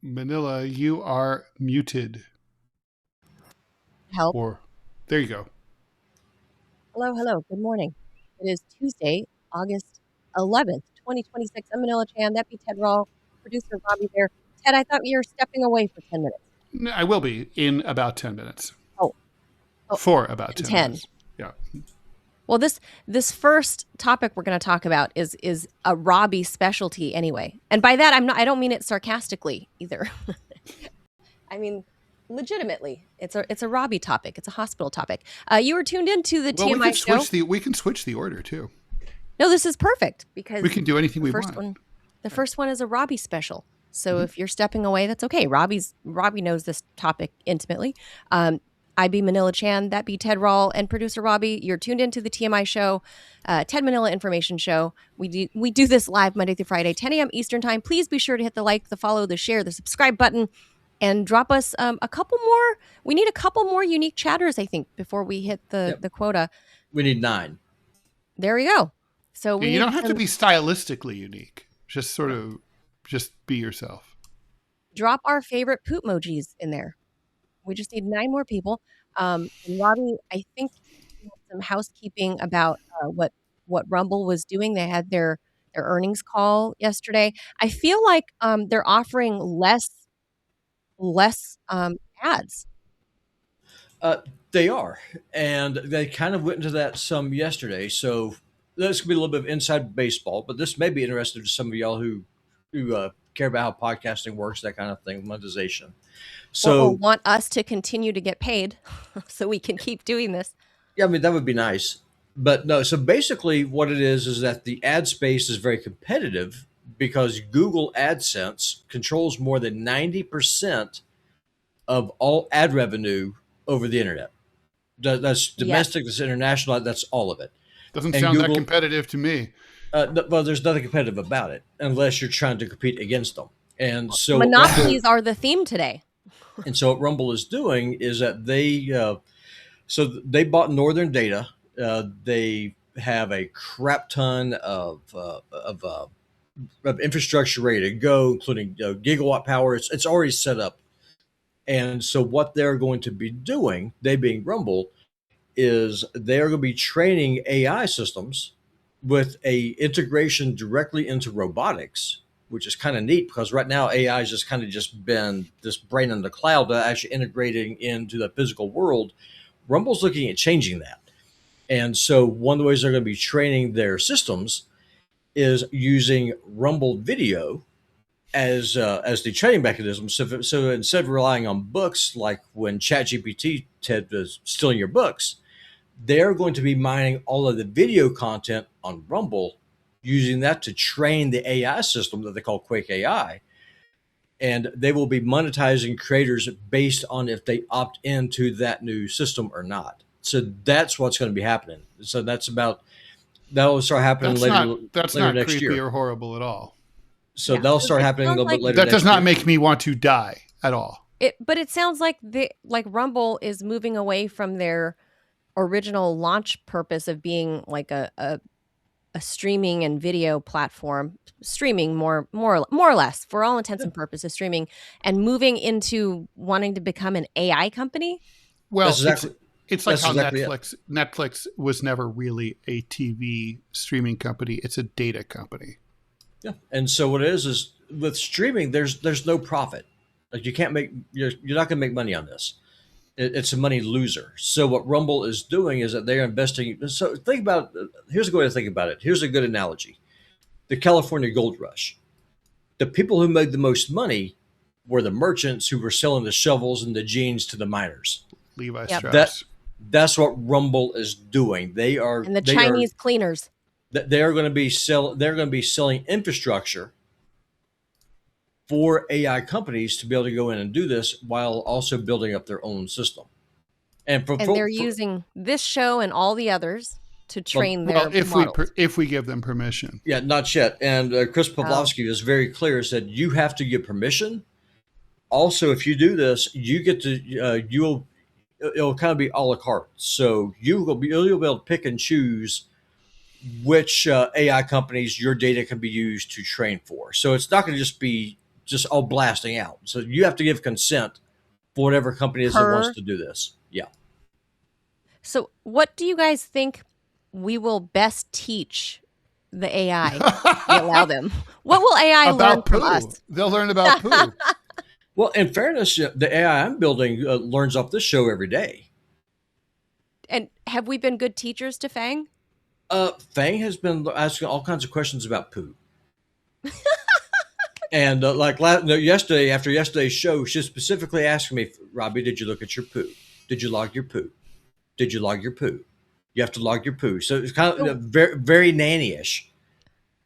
Manila, you are muted. Help. Or there you go. Hello, hello. Good morning. It is Tuesday, August 11th, 2026. I'm Manila Chan. That be Ted Rall, producer Robby there. Ted, I thought you were stepping away for 10 minutes. I will be in about 10 minutes. Oh, oh, For about 10 10. minutes. Yeah. Well, this first topic we're going to talk about is a Robby specialty anyway. And by that I don't mean it sarcastically either. I mean legitimately. It's a Robby topic. It's a hospital topic. You were tuned into the TMI Show. We can switch the order too. No, this is perfect because we can do anything we want. The first one is a Robby special. So if you're stepping away, that's okay. Robby knows this topic intimately. I be Manila Chan, that be Ted Rall, and producer Robby. You're tuned into the TMI Show, Ted Manila Information Show. We do this live Monday through Friday, 10 a.m. Eastern Time. Please be sure to hit the like, the follow, the share, the subscribe button, and drop us a couple more. We need a couple more unique chatters, I think, before we hit the quota. We need 9. There we go. So you don't have to be stylistically unique. Just be yourself. Drop our favorite poop emojis in there. We just need 9 more people. And Robby, I think some housekeeping about what Rumble was doing. They had their earnings call yesterday. I feel like they're offering less ads. They are, and they kind of went into that some yesterday. So this could be a little bit of inside baseball, but this may be interesting to some of y'all who care about how podcasting works, that kind of thing, monetization. So or want us to continue to get paid so we can keep doing this. Yeah, I mean, that would be nice. But no, so basically what it is that the ad space is very competitive because Google AdSense controls more than 90% of all ad revenue over the internet. That's domestic, that's international, that's all of it. Doesn't sound that competitive to me. Well, there's nothing competitive about it unless you're trying to compete against them. And so monopolies are the theme today. And so what Rumble is doing is that they bought Northern Data. They have a crap ton of infrastructure ready to go, including gigawatt power. It's already set up. And so what they're going to be doing, they being Rumble, is they're going to be training AI systems with a integration directly into robotics, which is kind of neat because right now AI has just been this brain in the cloud that actually integrating into the physical world. Rumble's looking at changing that. And so one of the ways they're going to be training their systems is using Rumble video as the training mechanism. So instead of relying on books, like when ChatGPT, Ted, was stealing your books, they're going to be mining all of the video content on Rumble, using that to train the AI system that they call Quake AI. And they will be monetizing creators based on if they opt into that new system or not. So that's what's going to be happening. So that'll start happening later next year. That's not creepy or horrible at all. So that'll start happening a little bit later. That does not make me want to die at all. But it sounds like Rumble is moving away from their original launch purpose of being like a streaming and video platform, streaming more or less for all intents and purposes, streaming, and moving into wanting to become an AI company. Well, it's like how Netflix was never really a TV streaming company. It's a data company. Yeah. And so what it is with streaming, there's no profit. Like you're not going to make money on this. It's a money loser. So what Rumble is doing is that they're investing. So think about, here's a good way to think about it. Here's a good analogy. The California gold rush. The people who made the most money were the merchants who were selling the shovels and the jeans to the miners. Levi Strauss. That's what Rumble is doing. And the Chinese cleaners. They're going to be selling infrastructure for AI companies to be able to go in and do this while also building up their own system. And they're using this show and all the others to train their models. If we give them permission. Yeah, not yet. And Chris Pavlovsky is very clear, said you have to give permission. Also, if you do this, you get to it'll kind of be a la carte. So you'll be able to pick and choose which AI companies your data can be used to train for. So it's not going to just be just all blasting out. So you have to give consent for whatever company is that wants to do this. Yeah. So what do you guys think we will best teach the AI? Allow them. What will AI learn from us? They'll learn about poo. Well, in fairness, the AI I'm building learns off this show every day. And have we been good teachers to Fang? Fang has been asking all kinds of questions about poo. And yesterday, after yesterday's show, she specifically asked me, Robby, did you look at your poo? Did you log your poo? Did you log your poo? You have to log your poo. So it's kind of very, very nanny-ish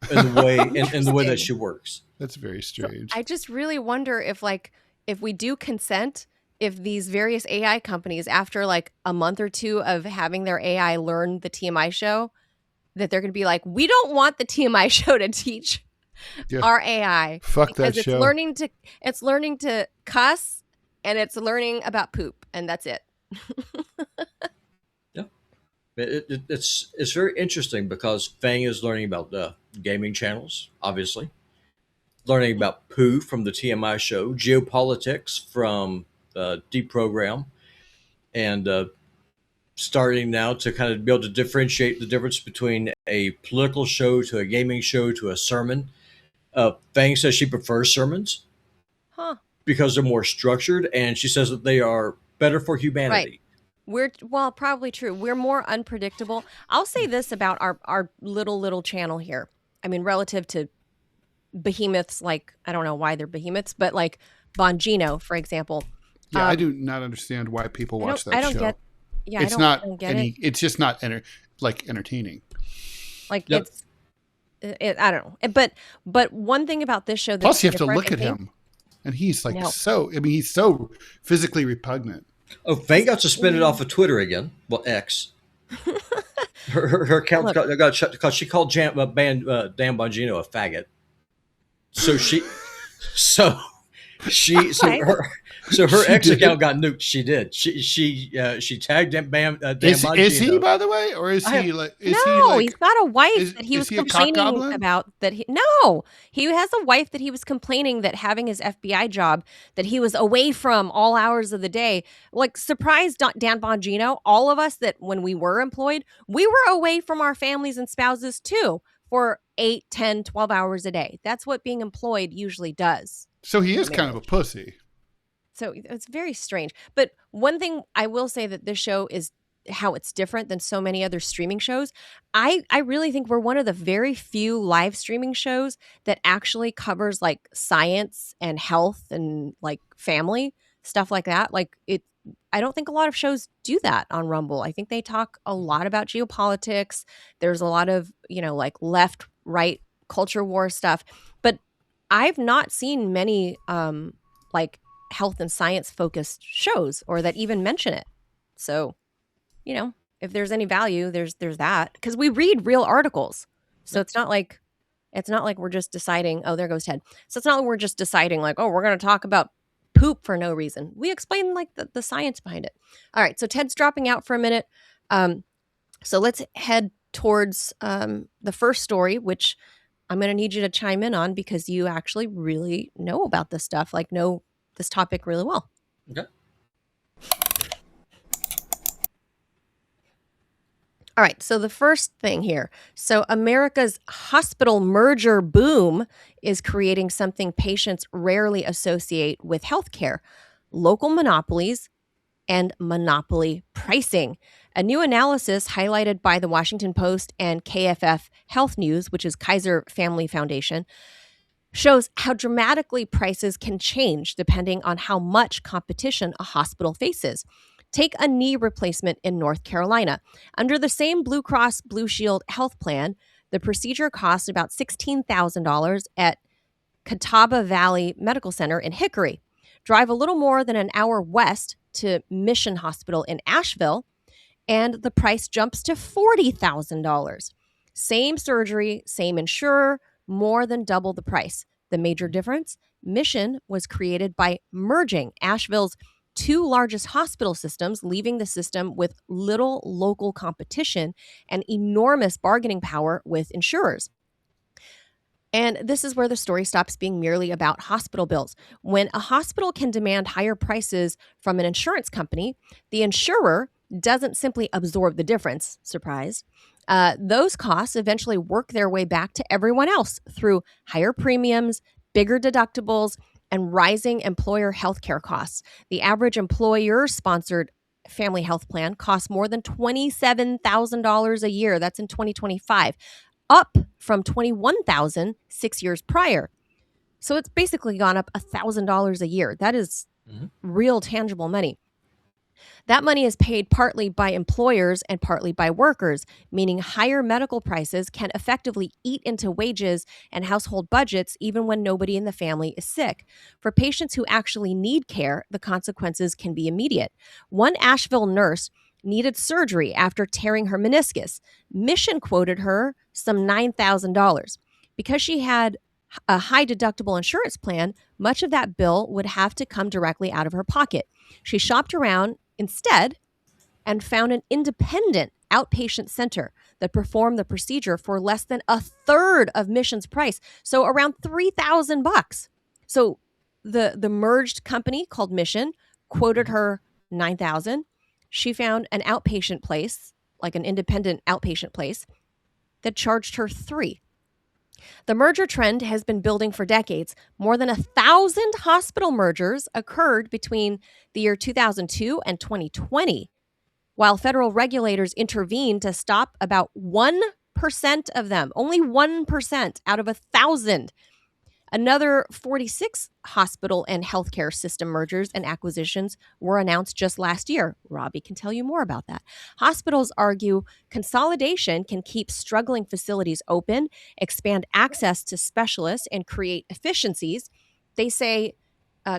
in the way in the way that she works. That's very strange. So I just really wonder if we do consent, if these various AI companies, after like a month or two of having their AI learn the TMI show, that they're going to be like, we don't want the TMI show to teach our AI. Fuck that show. It's learning to cuss, and it's learning about poop, and that's it. Yeah, it's very interesting because Fang is learning about the gaming channels, obviously, learning about poo from the TMI show, geopolitics from Deprogram, and starting now to kind of be able to differentiate the difference between a political show to a gaming show to a sermon. Fang says she prefers sermons because they're more structured, and she says that they are better for humanity. Right. Probably true. We're more unpredictable. I'll say this about our little channel here. I mean, relative to behemoths, like, I don't know why they're behemoths, but like Bongino, for example. Yeah, I do not understand why people watch that show. It's just not entertaining. Like, yep. I don't know. But one thing about this show, plus you have to look at him, and he's like he's so physically repugnant. Oh, Fang got suspended off of Twitter again. Well, X. her account got shut because she called Dan Bongino a faggot. Her ex account got nuked. She did. She tagged Dan Bongino. Is he, by the way, or is he like? He's got a wife that he was complaining about. He has a wife that he was complaining that having his FBI job, that he was away from all hours of the day. Like, surprise, Dan Bongino, all of us that when we were employed, we were away from our families and spouses too for 8, 10, 12 hours a day. That's what being employed usually does. So he is kind of a pussy. So it's very strange. But one thing I will say that this show is how it's different than so many other streaming shows. I really think we're one of the very few live streaming shows that actually covers like science and health and like family, stuff like that. I don't think a lot of shows do that on Rumble. I think they talk a lot about geopolitics. There's a lot of, like left, right, culture war stuff. But I've not seen many like health and science focused shows or that even mention it. So, if there's any value, there's that, because we read real articles. So it's not like we're just deciding, oh, there goes Ted. So it's not like we're just deciding like, oh, we're going to talk about poop for no reason. We explain like the science behind it. All right. So Ted's dropping out for a minute. So let's head towards the first story, which I'm going to need you to chime in on because you actually really know about this stuff, know this topic really well. Okay. All right. So the first thing here. So America's hospital merger boom is creating something patients rarely associate with healthcare: local monopolies and monopoly pricing. A new analysis highlighted by the Washington Post and KFF Health News, which is Kaiser Family Foundation, shows how dramatically prices can change depending on how much competition a hospital faces. Take a knee replacement in North Carolina. Under the same Blue Cross Blue Shield health plan, the procedure costs about $16,000 at Catawba Valley Medical Center in Hickory. Drive a little more than an hour west to Mission Hospital in Asheville, and the price jumps to $40,000. Same surgery, same insurer, more than double the price. The major difference? Mission was created by merging Asheville's two largest hospital systems, leaving the system with little local competition and enormous bargaining power with insurers. And this is where the story stops being merely about hospital bills. When a hospital can demand higher prices from an insurance company, the insurer doesn't simply absorb the difference, surprise. Those costs eventually work their way back to everyone else through higher premiums, bigger deductibles, and rising employer healthcare costs. The average employer sponsored family health plan costs more than $27,000 a year. That's in 2025, up from $21,000 6 years prior. So it's basically gone up $1,000 a year. That is real tangible money. That money is paid partly by employers and partly by workers, meaning higher medical prices can effectively eat into wages and household budgets even when nobody in the family is sick. For patients who actually need care, the consequences can be immediate. One Asheville nurse needed surgery after tearing her meniscus. Mission quoted her some $9,000. Because she had a high deductible insurance plan, much of that bill would have to come directly out of her pocket. She shopped around instead and found an independent outpatient center that performed the procedure for less than a third of Mission's price, so around $3,000. So the merged company called Mission quoted her $9,000. She found an outpatient place, like an independent outpatient place, that charged her $3,000. The merger trend has been building for decades. More than 1,000 hospital mergers occurred between the year 2002 and 2020, while federal regulators intervened to stop about 1% of them, only 1% out of 1,000. Another 46 hospital and healthcare system mergers and acquisitions were announced just last year. Robby can tell you more about that. Hospitals argue consolidation can keep struggling facilities open, expand access to specialists, and create efficiencies. They say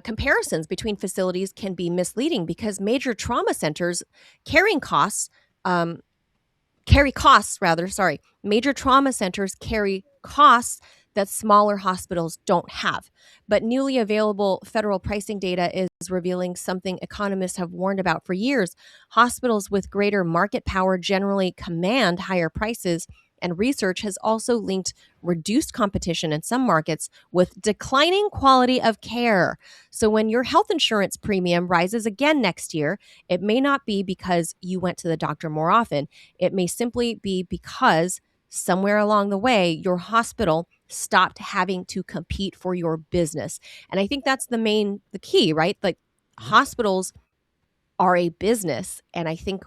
comparisons between facilities can be misleading because major trauma centers carry costs. Major trauma centers carry costs that smaller hospitals don't have. But newly available federal pricing data is revealing something economists have warned about for years. Hospitals with greater market power generally command higher prices, and research has also linked reduced competition in some markets with declining quality of care. So when your health insurance premium rises again next year, it may not be because you went to the doctor more often. It may simply be because somewhere along the way, your hospital stopped having to compete for your business. And I think that's the key, right? Like hospitals are a business. And I think,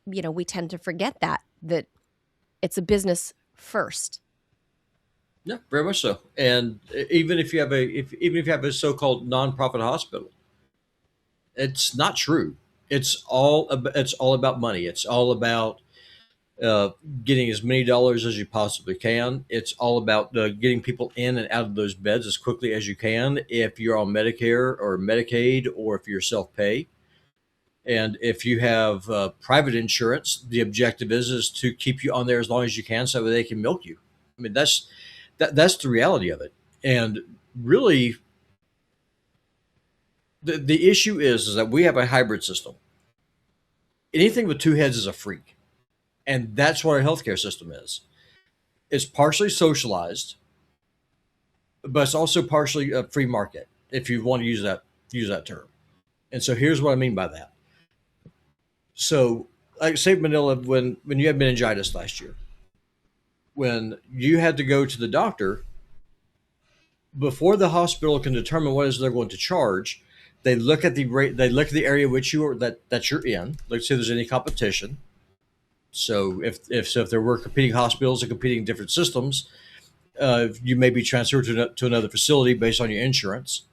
we tend to forget that it's a business first. Yeah, very much so. And even if you have a so-called nonprofit hospital, it's not true. It's all about money. It's all about getting as many dollars as you possibly can. It's all about getting people in and out of those beds as quickly as you can if you're on Medicare or Medicaid or if you're self-pay. And if you have private insurance, the objective is to keep you on there as long as you can so that they can milk you. I mean, that's the reality of it. And really, the issue is that we have a hybrid system. Anything with two heads is a freak. And that's what our healthcare system is. It's partially socialized, but it's also partially a free market, if you want to use that term. And so here's what I mean by that. So, like say Manila, when you had meningitis last year, when you had to go to the doctor, before the hospital can determine what it is they're going to charge, they look at the rate, they look at the area which you are that you're in. Let's see if there's any competition. So if there were competing hospitals and competing different systems, you may be transferred to another facility based on your insurance.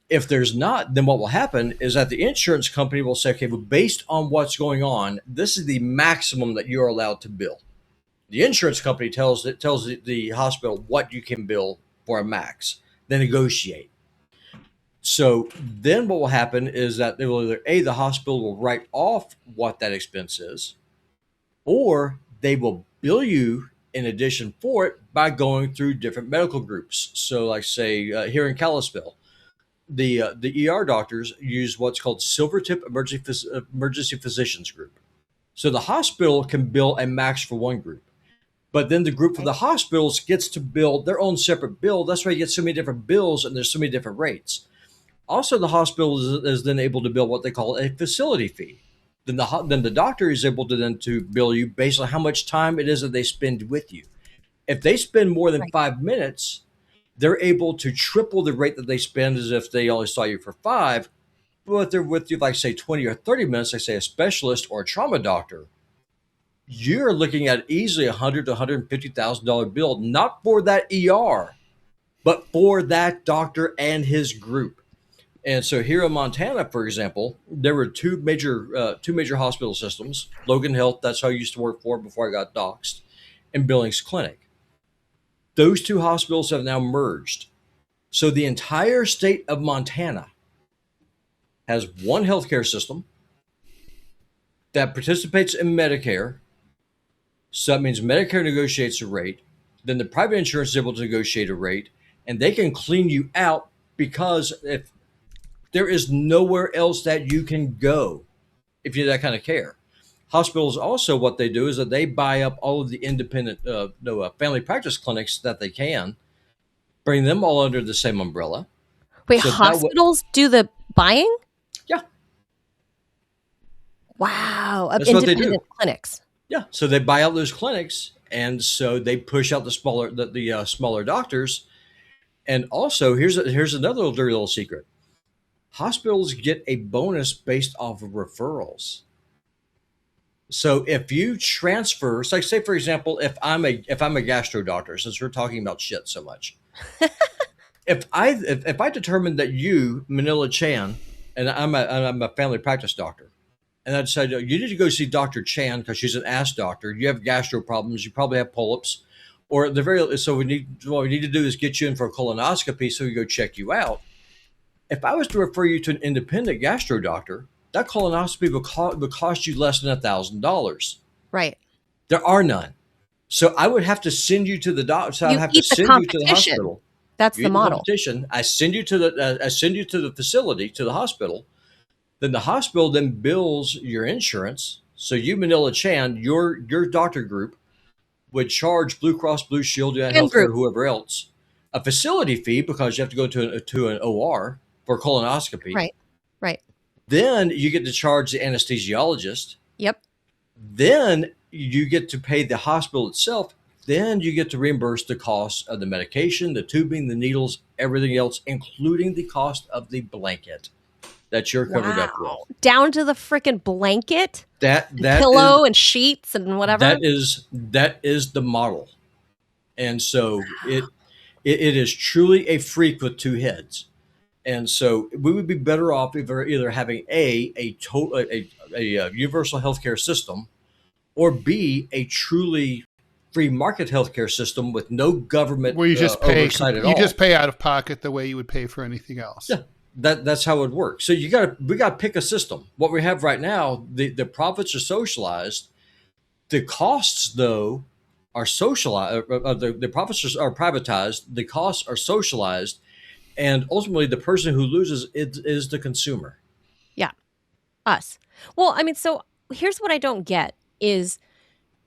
If there's not, then what will happen is that the insurance company will say, okay, well, based on what's going on, this is the maximum that you're allowed to bill. The insurance company tells the hospital what you can bill for a max. They negotiate. So then what will happen is that they will either the hospital will write off what that expense is, or they will bill you in addition for it by going through different medical groups. So like say here in Kalispell, the ER doctors use what's called Silvertip Emergency Physicians Group. So the hospital can bill a max for one group. But then the group for the hospitals gets to build their own separate bill. That's why you get so many different bills and there's so many different rates. Also, the hospital is then able to bill what they call a facility fee. Then the doctor is able to bill you based on how much time it is that they spend with you. If they spend more than 5 minutes, they're able to triple the rate that they spend as if they only saw you for 5. But if they're with you, like say 20 or 30 minutes, like say a specialist or a trauma doctor, you're looking at easily $100,000 to $150,000 bill, not for that ER, but for that doctor and his group. And so here in Montana, for example, there were two major hospital systems. Logan Health, that's how I used to work for before I got doxxed, and Billings Clinic. Those two hospitals have now merged. So the entire state of Montana has one healthcare system that participates in Medicare. So that means Medicare negotiates a rate. Then the private insurance is able to negotiate a rate, and they can clean you out because if there is nowhere else that you can go if you need that kind of care. Hospitals also, what they do is that they buy up all of the independent family practice clinics that they can, bring them all under the same umbrella. Wait, so hospitals do the buying? Yeah. Wow, of independent clinics. Yeah, so they buy out those clinics, and so they push out the smaller doctors. And also, here's another dirty little secret. Hospitals get a bonus based off of referrals. So if you transfer, so like say for example, if I'm a gastro doctor, since we're talking about shit so much, if I determine that you, Manila Chan, and I'm a family practice doctor, and I decided you need to go see Dr. Chan because she's an ass doctor. You have gastro problems. You probably have polyps, or at the very so what we need to do is get you in for a colonoscopy so we go check you out. If I was to refer you to an independent gastro doctor, that colonoscopy would cost you less than $1,000. Right. There are none. So I would have to send you to the doctor. So I'd have to send you to the hospital. That's the model. I send you to the facility, to the hospital. Then the hospital then bills your insurance. So you, Manila Chan, your doctor group would charge Blue Cross Blue Shield, United Healthcare, whoever else, a facility fee because you have to go to an OR for colonoscopy. Right. Then you get to charge the anesthesiologist. Yep. Then you get to pay the hospital itself. Then you get to reimburse the cost of the medication, the tubing, the needles, everything else, including the cost of the blanket that you're covered up with. Down to the freaking blanket? That pillow and sheets and whatever? That is the model. And so it is truly a freak with two heads. And so we would be better off either having a universal healthcare system, or B, a truly free market healthcare system with no government where you just pay oversight at all. You just pay out of pocket the way you would pay for anything else. Yeah, that's how it works. So we got to pick a system. What we have right now, the profits are socialized. The costs, though, are socialized. The profits are privatized. The costs are socialized. And ultimately, the person who loses is the consumer. Yeah, us. Well, I mean, so here's what I don't get is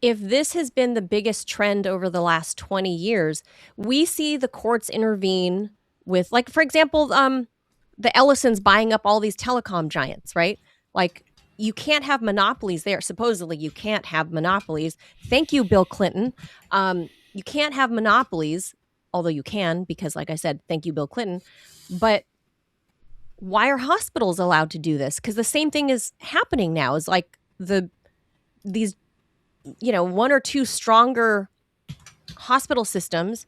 if this has been the biggest trend over the last 20 years, we see the courts intervene with, like, for example, the Ellisons buying up all these telecom giants, right? Like, you can't have monopolies there. Supposedly, you can't have monopolies. Thank you, Bill Clinton. You can't have monopolies. Although you can, because like I said, thank you, Bill Clinton. But why are hospitals allowed to do this? Because the same thing is happening now. Is like these one or two stronger hospital systems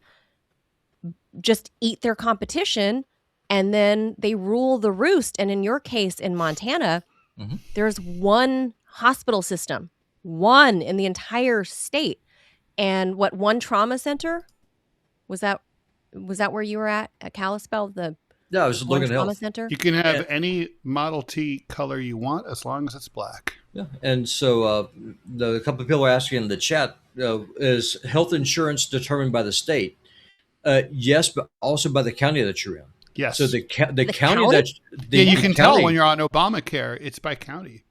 just eat their competition, and then they rule the roost. And in your case, in Montana, there's one hospital system, one in the entire state, and one trauma center. Was that where you were at Kalispell? Yeah, I was looking at Trauma Center. You can have any Model T color you want as long as it's black. Yeah, and so the couple of people are asking in the chat: is health insurance determined by the state? Yes, but also by the county that you're in. Yes. So the county county? that you can tell when you're on Obamacare. It's by county.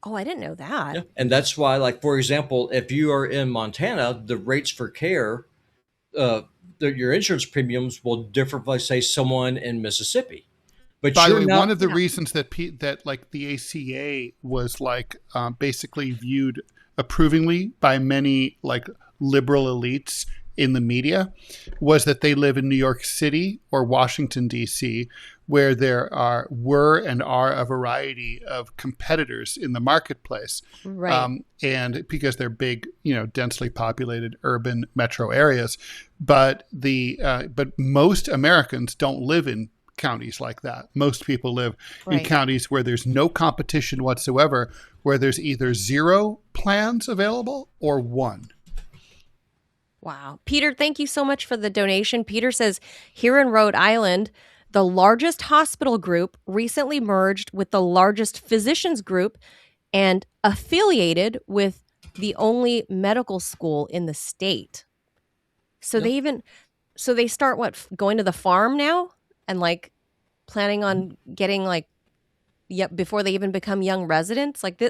Oh, I didn't know that. Yeah. And that's why, like, for example, if you are in Montana, the rates for care, uh, your insurance premiums will differ from, say, someone in Mississippi. But by the way, not, one of the reasons that that like the ACA was like basically viewed approvingly by many like liberal elites in the media was that they live in New York City or Washington, D.C., where there were and are a variety of competitors in the marketplace. Right. And because they're big, densely populated urban metro areas. But but most Americans don't live in counties like that. Most people live in counties where there's no competition whatsoever, where there's either 0 plans available or 1. Wow. Peter, thank you so much for the donation. Peter says, here in Rhode Island, the largest hospital group recently merged with the largest physicians group and affiliated with the only medical school in the state. So they start going to the farm now and like planning on getting before they even become young residents. Like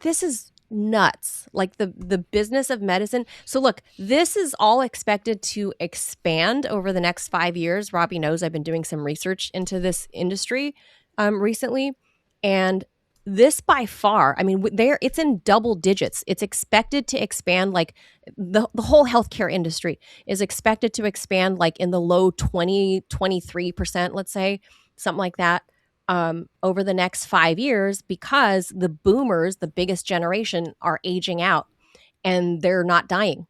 this is nuts. Like the business of medicine. So look, this is all expected to expand over the next 5 years. Robby knows I've been doing some research into this industry recently, and this by far, I mean, it's in double digits. It's expected to expand, like the whole healthcare industry is expected to expand like in the low 23%, let's say, something like that, over the next 5 years, because the boomers, the biggest generation, are aging out and they're not dying.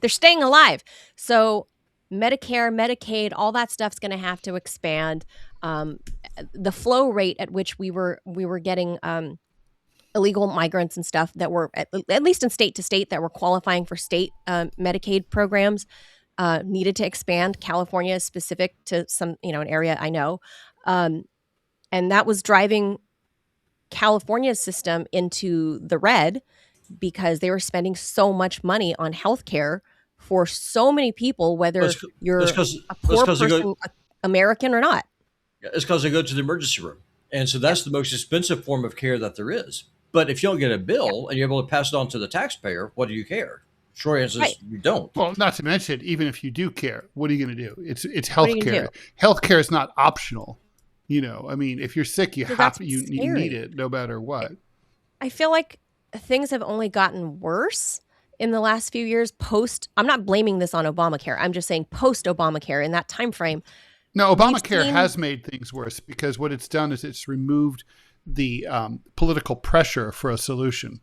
They're staying alive. So Medicare, Medicaid, all that stuff's going to have to expand. The flow rate at which we were getting illegal migrants and stuff that were at least in state to state that were qualifying for state Medicaid programs needed to expand. California is specific to some, an area I know. And that was driving California's system into the red because they were spending so much money on healthcare for so many people, whether you're a poor person, American or not. It's because they go to the emergency room. And so that's the most expensive form of care that there is. But if you don't get a bill and you're able to pass it on to the taxpayer, what do you care? Short answer is you don't. Well, not to mention, even if you do care, what are you going to do? It's healthcare. Healthcare is not optional. I mean, if you're sick, you need it no matter what. I feel like things have only gotten worse in the last few years I'm not blaming this on Obamacare. I'm just saying post Obamacare in that time frame. No, Obamacare has made things worse because what it's done is it's removed the political pressure for a solution.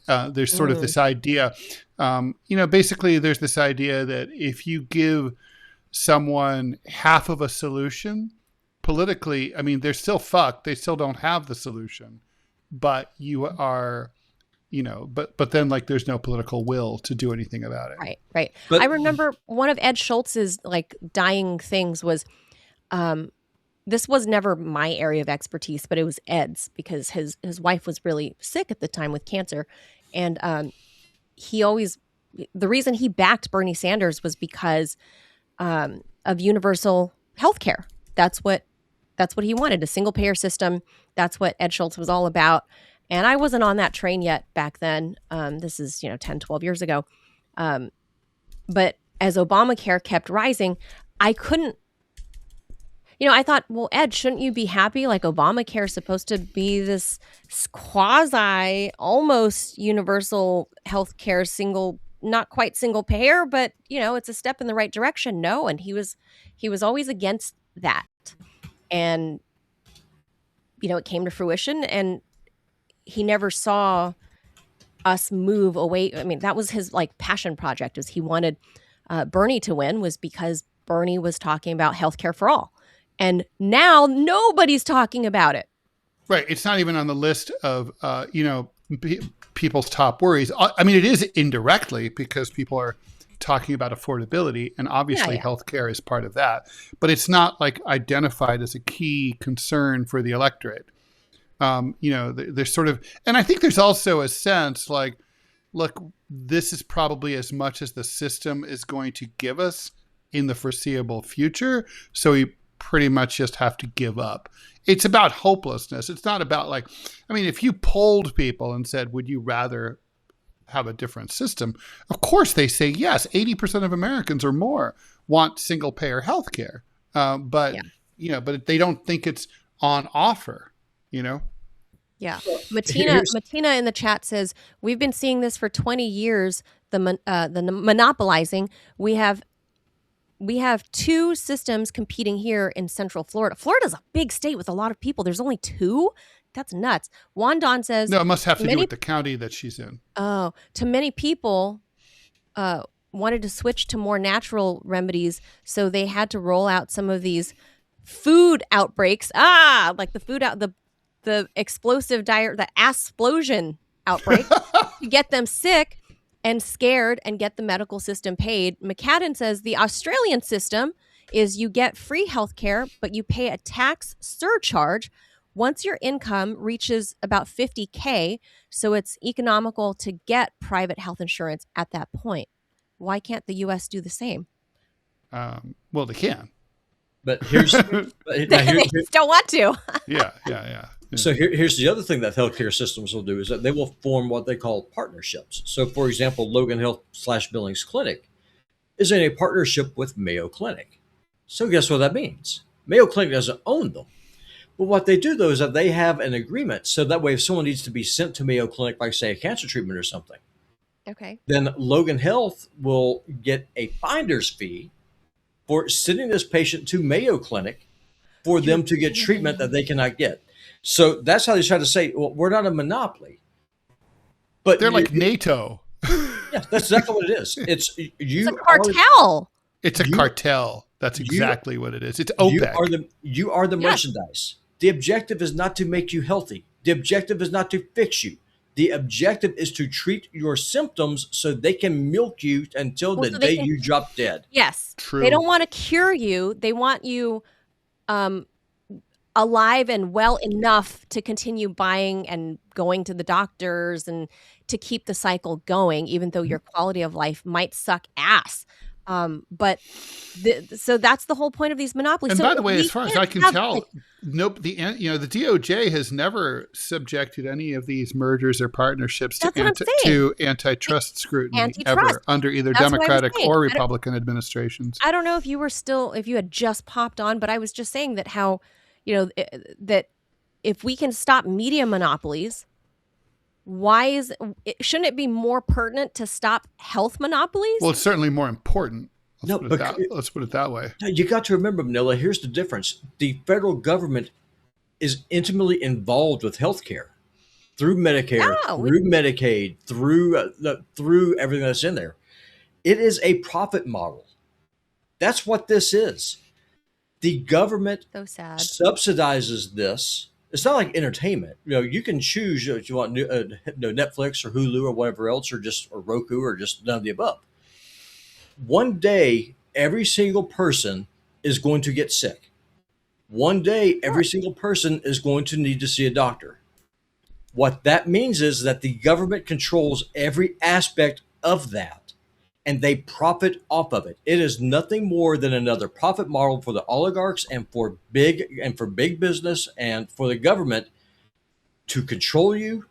There's sort of this idea, basically there's this idea that if you give someone half of a solution, politically, I mean, they're still fucked. They still don't have the solution, but you are, but then like there's no political will to do anything about it. Right. But I remember one of Ed Schultz's like dying things was, this was never my area of expertise, but it was Ed's because his wife was really sick at the time with cancer. And the reason he backed Bernie Sanders was because of universal health care. That's what he wanted, a single payer system. That's what Ed Schultz was all about. And I wasn't on that train yet back then. This is, 10, 12 years ago. But as Obamacare kept rising, I couldn't, I thought, well, Ed, shouldn't you be happy? Like Obamacare is supposed to be this quasi, almost universal healthcare, not quite single payer, but it's a step in the right direction. No, and he was always against that, and it came to fruition, and he never saw us move away. I mean, that was his like passion project. Is he wanted Bernie to win was because Bernie was talking about healthcare for all. And now nobody's talking about it. Right. It's not even on the list of, people's top worries. I mean, it is indirectly because people are talking about affordability, and obviously healthcare is part of that. But it's not like identified as a key concern for the electorate. There's sort of, and I think there's also a sense like, look, this is probably as much as the system is going to give us in the foreseeable future. So we pretty much just have to give up. it's about hopelessness. It's not about like, I mean, if you polled people and said, would you rather have a different system? Of course they say yes. 80% of Americans or more want single payer healthcare. But they don't think it's on offer, Yeah. Matina in the chat says, we've been seeing this for 20 years, the monopolizing. We have two systems competing here in Central Florida. Florida's a big state with a lot of people. There's only two? That's nuts. Wandon says... No, it must have to do with the county that she's in. Oh, to many people wanted to switch to more natural remedies, so they had to roll out some of these food outbreaks. Like the explosive the asplosion outbreak to get them sick and scared and get the medical system paid. McCadden says the Australian system is you get free health care, but you pay a tax surcharge once your income reaches about 50K. So it's economical to get private health insurance at that point. Why can't the U.S. do the same? Well, they can. But here's they just don't want to. Yeah. So here's the other thing that healthcare systems will do is that they will form what they call partnerships. So, for example, Logan Health / Billings Clinic is in a partnership with Mayo Clinic. So guess what that means? Mayo Clinic doesn't own them. But what they do, though, is that they have an agreement. So that way, if someone needs to be sent to Mayo Clinic, like, say, a cancer treatment or something, okay, then Logan Health will get a finder's fee for sending this patient to Mayo Clinic for them to get treatment that they cannot get. So that's how they try to say, well, we're not a monopoly. But they're like NATO. Yeah, that's exactly what it is. It's a cartel. It's a cartel. That's exactly what it is. It's OPEC. You are the merchandise. The objective is not to make you healthy. The objective is not to fix you. The objective is to treat your symptoms so they can milk you until the day you drop dead. Yes. True. They don't want to cure you. They want you alive and well enough to continue buying and going to the doctors and to keep the cycle going, even though your quality of life might suck ass. So that's the whole point of these monopolies. And so by the way, as far as I can tell, nope. The DOJ has never subjected any of these mergers or partnerships to antitrust scrutiny ever under either Democratic or Republican administrations. I don't know if you had just popped on, but I was just saying that how, that if we can stop media monopolies, shouldn't it be more pertinent to stop health monopolies? Well, it's certainly more important. Let's put it that way. You got to remember, Manila, here's the difference. The federal government is intimately involved with healthcare through Medicare, through Medicaid, through everything that's in there. It is a profit model. That's what this is. The government subsidizes this. It's not like entertainment. You can choose if you want Netflix or Hulu or whatever else, or Roku or just none of the above. One day, every single person is going to get sick. One day, every single person is going to need to see a doctor. What that means is that the government controls every aspect of that, and they profit off of it. It is nothing more than another profit model for the oligarchs and for big business and for the government to control you,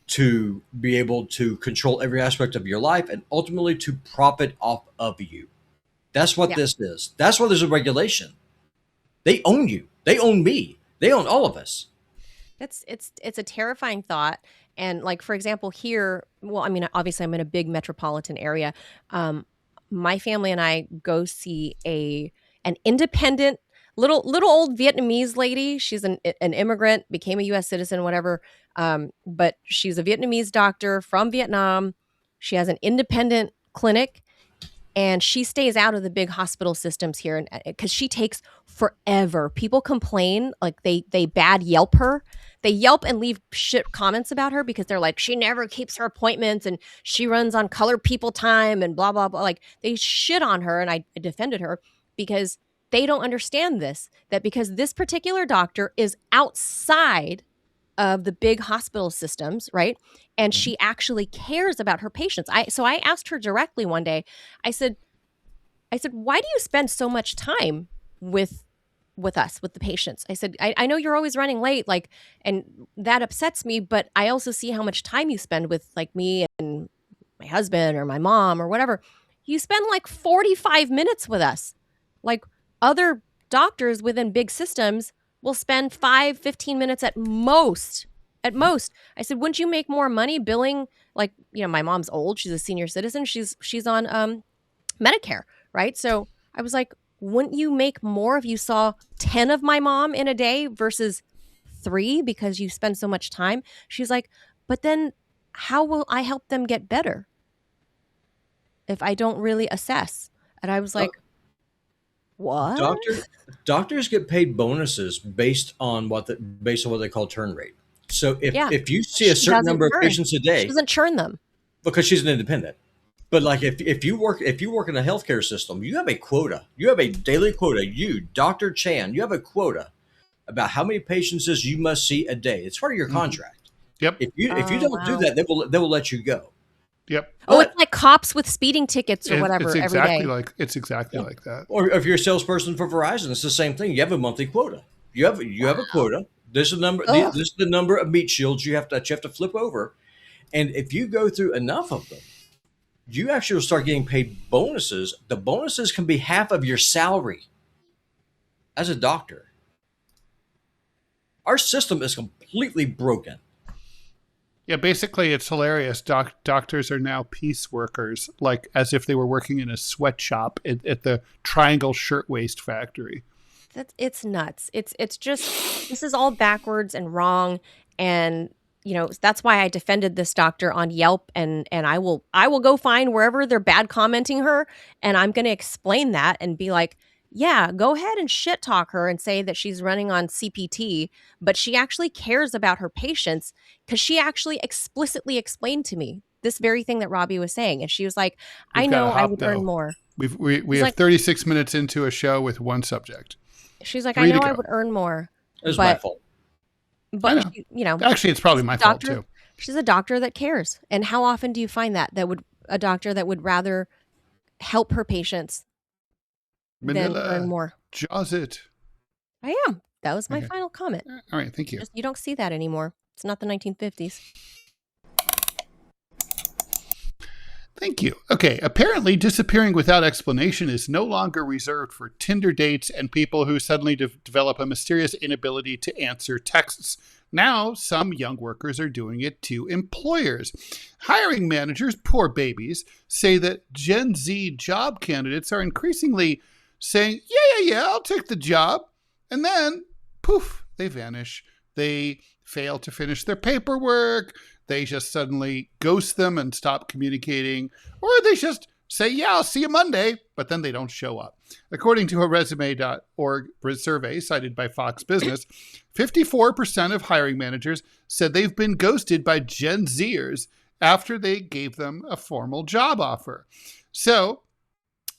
to be able to control every aspect of your life, and ultimately to profit off of you. That's what this is. That's why there's a regulation. They own you. They own me. They own all of us. It's a terrifying thought. And like, for example, here, well, I mean, obviously I'm in a big metropolitan area. My family and I go see an independent little old Vietnamese lady. She's an immigrant, became a U.S. citizen, whatever. But she's a Vietnamese doctor from Vietnam. She has an independent clinic, and she stays out of the big hospital systems here, and because she takes forever. People complain, like they bad Yelp her. They Yelp and leave shit comments about her because they're like, she never keeps her appointments and she runs on colored people time and blah, blah, blah. Like, they shit on her, and I defended her because they don't understand that because this particular doctor is outside of the big hospital systems, right? And she actually cares about her patients. So I asked her directly one day, I said, why do you spend so much time with with us, with the patients. I said, I know you're always running late, like, and that upsets me, but I also see how much time you spend with like me and my husband or my mom or whatever. You spend like 45 minutes with us. Like other doctors within big systems will spend 15 minutes at most. At most. I said, wouldn't you make more money billing? Like, my mom's old. She's a senior citizen. She's on Medicare, right? So I was like, wouldn't you make more if you saw 10 of my mom in a day versus 3 because you spend so much time? She's like, but then how will I help them get better if I don't really assess? And I was like, what? Doctors get paid bonuses based on what they call turn rate. So if you see a certain number of patients a day, she doesn't churn them because she's an independent. But like if you work in a healthcare system, you have a quota. You have a daily quota. You, Dr. Chan, you have a quota about how many patients you must see a day. It's part of your contract. Yep. If you don't do that, they will let you go. Yep. It's like cops with speeding tickets or whatever every day. It's exactly like that. Or if you're a salesperson for Verizon, it's the same thing. You have a monthly quota. You have a quota. There's a number. This is the number of meat shields you have to flip over, and if you go through enough of them, you actually will start getting paid bonuses. The bonuses can be half of your salary as a doctor. Our system is completely broken. Yeah, basically, it's hilarious. Doctors are now piece workers, like as if they were working in a sweatshop at the Triangle Shirtwaist Factory. It's nuts. It's just, this is all backwards and wrong. And, that's why I defended this doctor on Yelp, and I will go find wherever they're bad commenting her. And I'm going to explain that and be like, yeah, go ahead and shit talk her and say that she's running on CPT, but she actually cares about her patients, because she actually explicitly explained to me this very thing that Robby was saying. And she was like, I know I would earn more. We have 36 minutes into a show with one subject. She's like, I know I would earn more. It was my fault. But, actually, it's probably my fault too. She's a doctor that cares. And how often do you find a doctor that would rather help her patients Manila, than earn more? Jaws it. I am. That was my final comment. All right, thank you. You don't see that anymore. It's not the 1950s. Thank you. Okay, apparently disappearing without explanation is no longer reserved for Tinder dates and people who suddenly develop a mysterious inability to answer texts. Now, some young workers are doing it to employers. Hiring managers, poor babies, say that Gen Z job candidates are increasingly saying, yeah, I'll take the job. And then, poof, they vanish. They fail to finish their paperwork. They just suddenly ghost them and stop communicating, or they just say, yeah, I'll see you Monday, but then they don't show up. According to a resume.org survey cited by Fox Business, 54% of hiring managers said they've been ghosted by Gen Zers after they gave them a formal job offer. So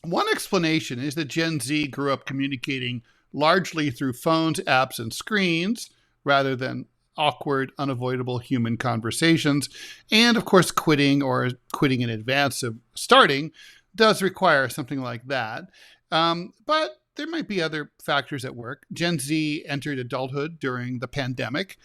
one explanation is that Gen Z grew up communicating largely through phones, apps, and screens rather than awkward, unavoidable human conversations. And of course, quitting in advance of starting does require something like that. But there might be other factors at work. Gen Z entered adulthood during the pandemic,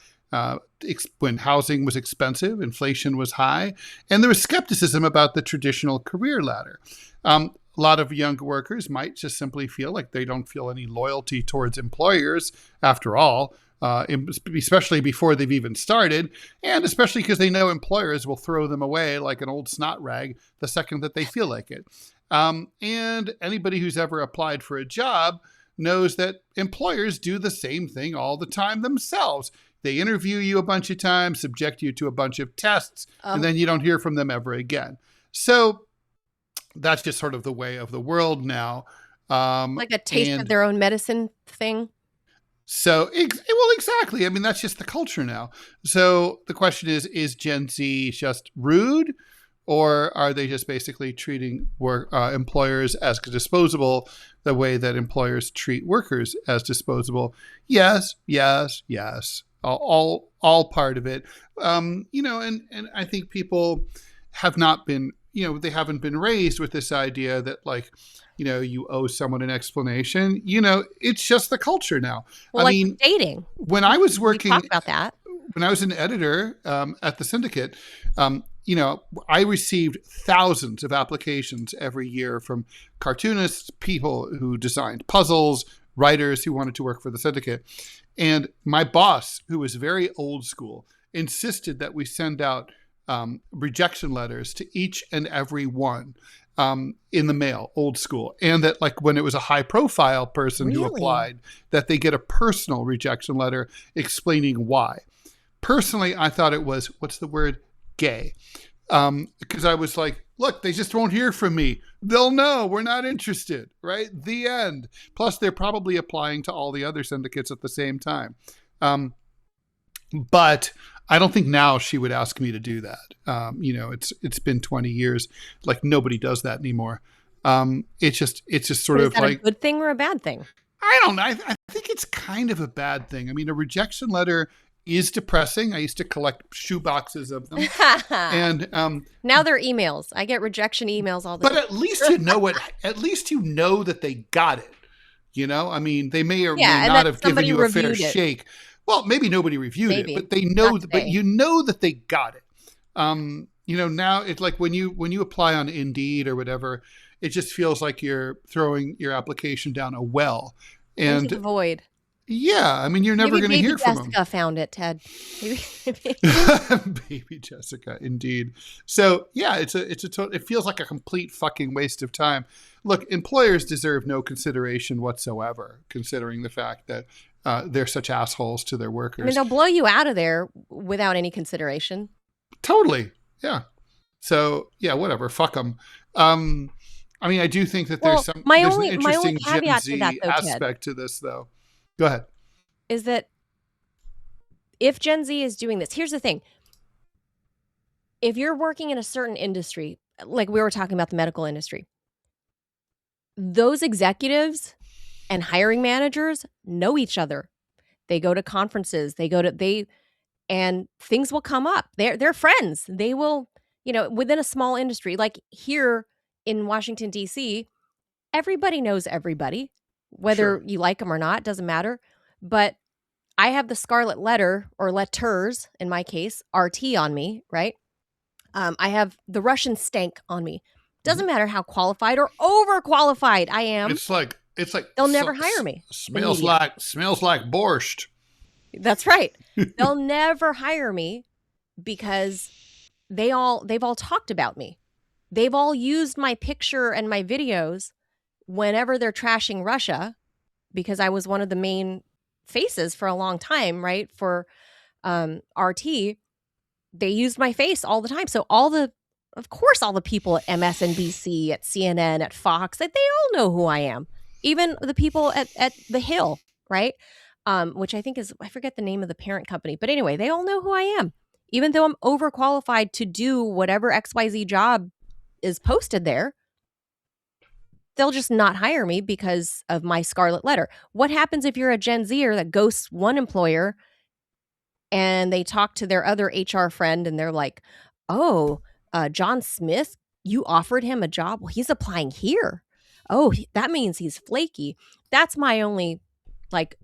when housing was expensive, inflation was high, and there was skepticism about the traditional career ladder. A lot of young workers might just simply feel like they don't feel any loyalty towards employers after all, especially before they've even started, and especially because they know employers will throw them away like an old snot rag the second that they feel like it. And anybody who's ever applied for a job knows that employers do the same thing all the time themselves. They interview you a bunch of times, subject you to a bunch of tests, and then you don't hear from them ever again. So that's just sort of the way of the world now. Like a taste of their own medicine thing. So, well, exactly. I mean, that's just the culture now. So the question is Gen Z just rude, or are they just basically treating employers as disposable the way that employers treat workers as disposable? Yes. All part of it. And I think people have not been they haven't been raised with this idea that like, you owe someone an explanation. It's just the culture now. Well, dating. When I was working, talk about that. When I was an editor at the Syndicate, I received thousands of applications every year from cartoonists, people who designed puzzles, writers who wanted to work for the Syndicate. And my boss, who was very old school, insisted that we send out rejection letters to each and every one in the mail, old school. And that like when it was a high profile person who applied, that they get a personal rejection letter explaining why. Personally, I thought it was, what's the word? Gay. Because I was like, look, they just won't hear from me. They'll know we're not interested, right? The end. Plus, they're probably applying to all the other syndicates at the same time. But I don't think now she would ask me to do that. It's been 20 years. Like nobody does that anymore. It's just sort of like a good thing or a bad thing? I don't know. I think it's kind of a bad thing. I mean, a rejection letter is depressing. I used to collect shoe boxes of them. And now they're emails. I get rejection emails all the time. But at least at least you know that they got it. I mean, they may or may not have given you a fair shake. Well, maybe nobody reviewed it, but they know but you know that they got it. Now it's like when you apply on Indeed or whatever, it just feels like you're throwing your application down a well. And void. Yeah, I mean, you're never going to hear from them. Jessica found it, Ted. Baby Jessica, indeed. So yeah, it feels like a complete fucking waste of time. Look, employers deserve no consideration whatsoever, considering the fact that they're such assholes to their workers. I mean, they'll blow you out of there without any consideration. Totally, yeah. So yeah, whatever. Fuck them. I mean, I do think that there's an interesting Gen Z aspect to this, though. Go ahead. Is that if Gen Z is doing this, here's the thing. If you're working in a certain industry, like we were talking about the medical industry, those executives and hiring managers know each other. They go to conferences, and things will come up. They're friends. They will, within a small industry, like here in Washington, D.C., everybody knows everybody. Whether you like them or not, doesn't matter. But I have the scarlet letter, or letters, in my case, RT on me, right? I have the Russian stank on me. Doesn't matter how qualified or overqualified I am. It's like they'll never hire me. Smells like borscht. That's right. They'll never hire me because they've all talked about me. They've all used my picture and my videos whenever they're trashing Russia, because I was one of the main faces for a long time, right? For RT, they used my face all the time. So of course, all the people at MSNBC, at CNN, at Fox, they all know who I am. Even the people at The Hill, right? Which I think I forget the name of the parent company. But anyway, they all know who I am. Even though I'm overqualified to do whatever XYZ job is posted there, they'll just not hire me because of my scarlet letter. What happens if you're a Gen Zer that ghosts one employer and they talk to their other HR friend and they're like, oh, John Smith, you offered him a job? Well, he's applying here. Oh, that means he's flaky. That's my only, the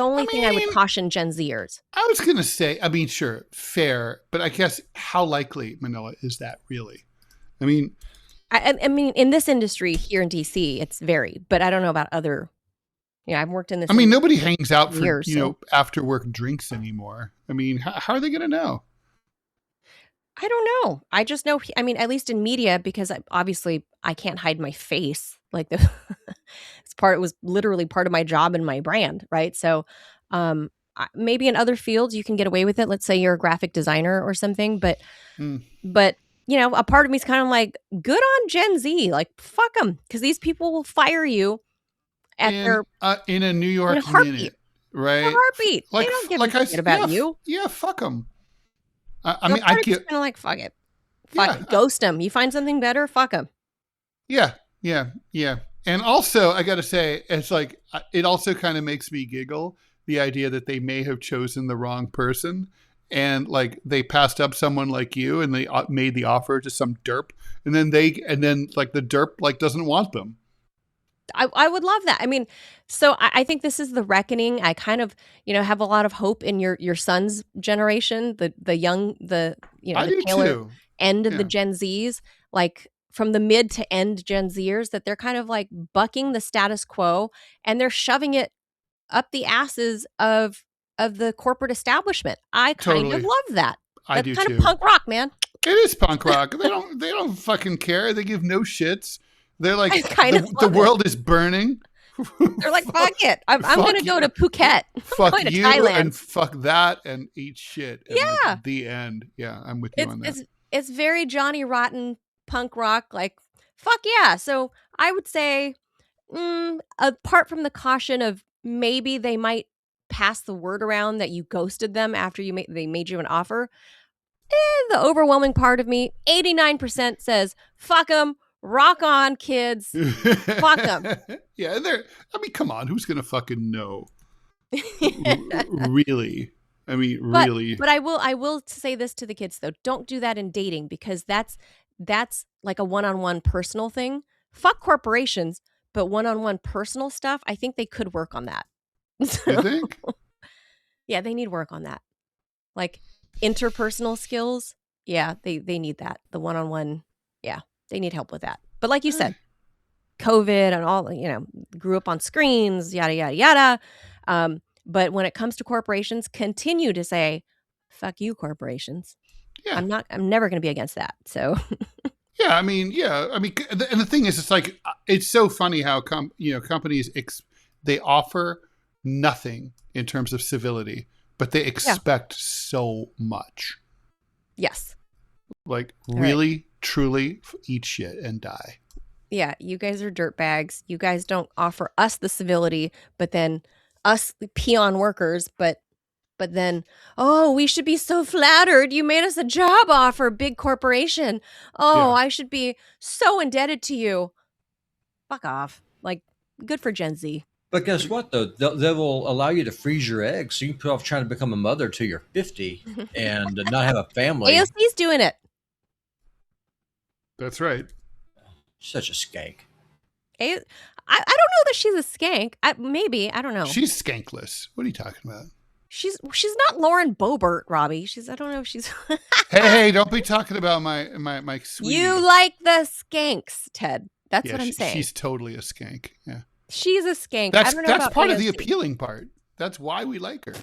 only thing I would caution Gen Zers. I was going to say, I mean, sure, fair. But I guess how likely, Manila, is that really? I mean, in this industry here in DC, it's varied, but I don't know about other. I've worked in this. I mean, nobody hangs out for years, after work drinks anymore. I mean, how are they going to know? I don't know. I just know. I mean, at least in media, because obviously I can't hide my face. Like it was literally part of my job and my brand, right? So, maybe in other fields you can get away with it. Let's say you're a graphic designer or something, but. A part of me is kind of like, good on Gen Z. Like, fuck them, because these people will fire you in a New York heartbeat, right? In a heartbeat. They don't give a shit about you. Yeah, fuck them. I mean, I get kind of like, fuck it, ghost them. You find something better, fuck them. Yeah. And also, I got to say, it's like it also kind of makes me giggle, the idea that they may have chosen the wrong person. and like they passed up someone like you, and they made the offer to some derp, and then like the derp like doesn't want them. I would love that. I mean, so I think this is the reckoning. I kind of, have a lot of hope in your son's generation, the I do tailor too. end of the Gen Zs, like from the mid to end Gen Zers, that they're kind of like bucking the status quo and they're shoving it up the asses of the corporate establishment. I kind of love that. I do kind too. of punk rock, man. It is punk rock. They don't fucking care. They give no shits. They're like, the world is burning. They're like, fuck it. I'm going to go to Phuket. Fuck you Thailand. And fuck that and eat shit. And yeah. Like, the end. Yeah, I'm with you on that. It's very Johnny Rotten punk rock. Like, fuck yeah. So I would say, apart from the caution of maybe they might pass the word around that you ghosted them after they made you an offer, the overwhelming part of me, 89% says, fuck them. Rock on, kids. Fuck them. Yeah, come on. Who's going to fucking know? Really? I mean, really. But I will say this to the kids, though. Don't do that in dating, because that's like a one-on-one personal thing. Fuck corporations, but one-on-one personal stuff, I think they could work on that. You think? Yeah, they need work on that. Like interpersonal skills. Yeah, they need that. The one-on-one. Yeah. They need help with that. But like you said, COVID and all, grew up on screens, yada, yada, yada. But when it comes to corporations, continue to say, fuck you, corporations. Yeah. I'm never going to be against that. So. Yeah. I mean, and the thing is, it's like, it's so funny how, companies, they offer nothing in terms of civility, but they expect so much. Yes. Like, really? Right. Truly eat shit and die. Yeah, you guys are dirtbags. You guys don't offer us the civility, but then us peon workers, but then, oh, we should be so flattered. You made us a job offer, big corporation. Oh, yeah. I should be so indebted to you. Fuck off. Like, good for Gen Z. But guess what, though? They will allow you to freeze your eggs, so you can put off trying to become a mother till you're 50 and not have a family. AOC's doing it. That's right. Such a skank. I don't know that she's a skank. Maybe. I don't know. She's skankless. What are you talking about? She's not Lauren Boebert, Robbie. I don't know if she's. hey, don't be talking about my sweetie. You like the skanks, Ted. That's what I'm saying. She's totally a skank. Yeah. She's a skank. That's I don't know part AOC. Of the appealing part. That's why we like her.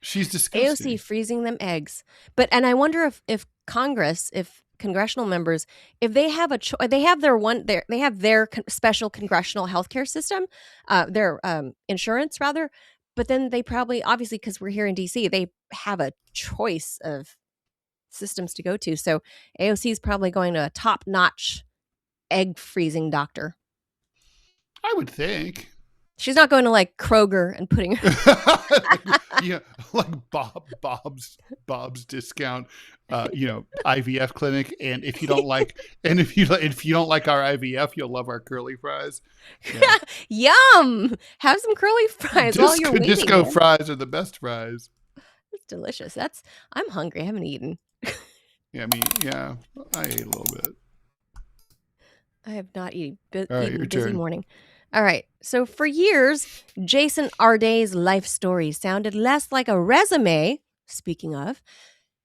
She's disgusting. AOC freezing them eggs. And I wonder if Congress, if congressional members, if they have they have their special congressional healthcare system, their insurance rather, but then they probably, obviously, because we're here in DC, they have a choice of systems to go to. So AOC is probably going to a top-notch egg freezing doctor. I would think. She's not going to like Kroger and putting like Bob's discount, IVF clinic. And if you don't like, if you don't like our IVF, you'll love our curly fries. Yeah. Yum! Have some curly fries while you're waiting. Disco fries are the best fries. It's delicious. I'm hungry. I haven't eaten. I ate a little bit. I have not eaten. All right, eaten your busy turn. Morning. All right. So for years, Jason Arday's life story sounded less like a resume, speaking of,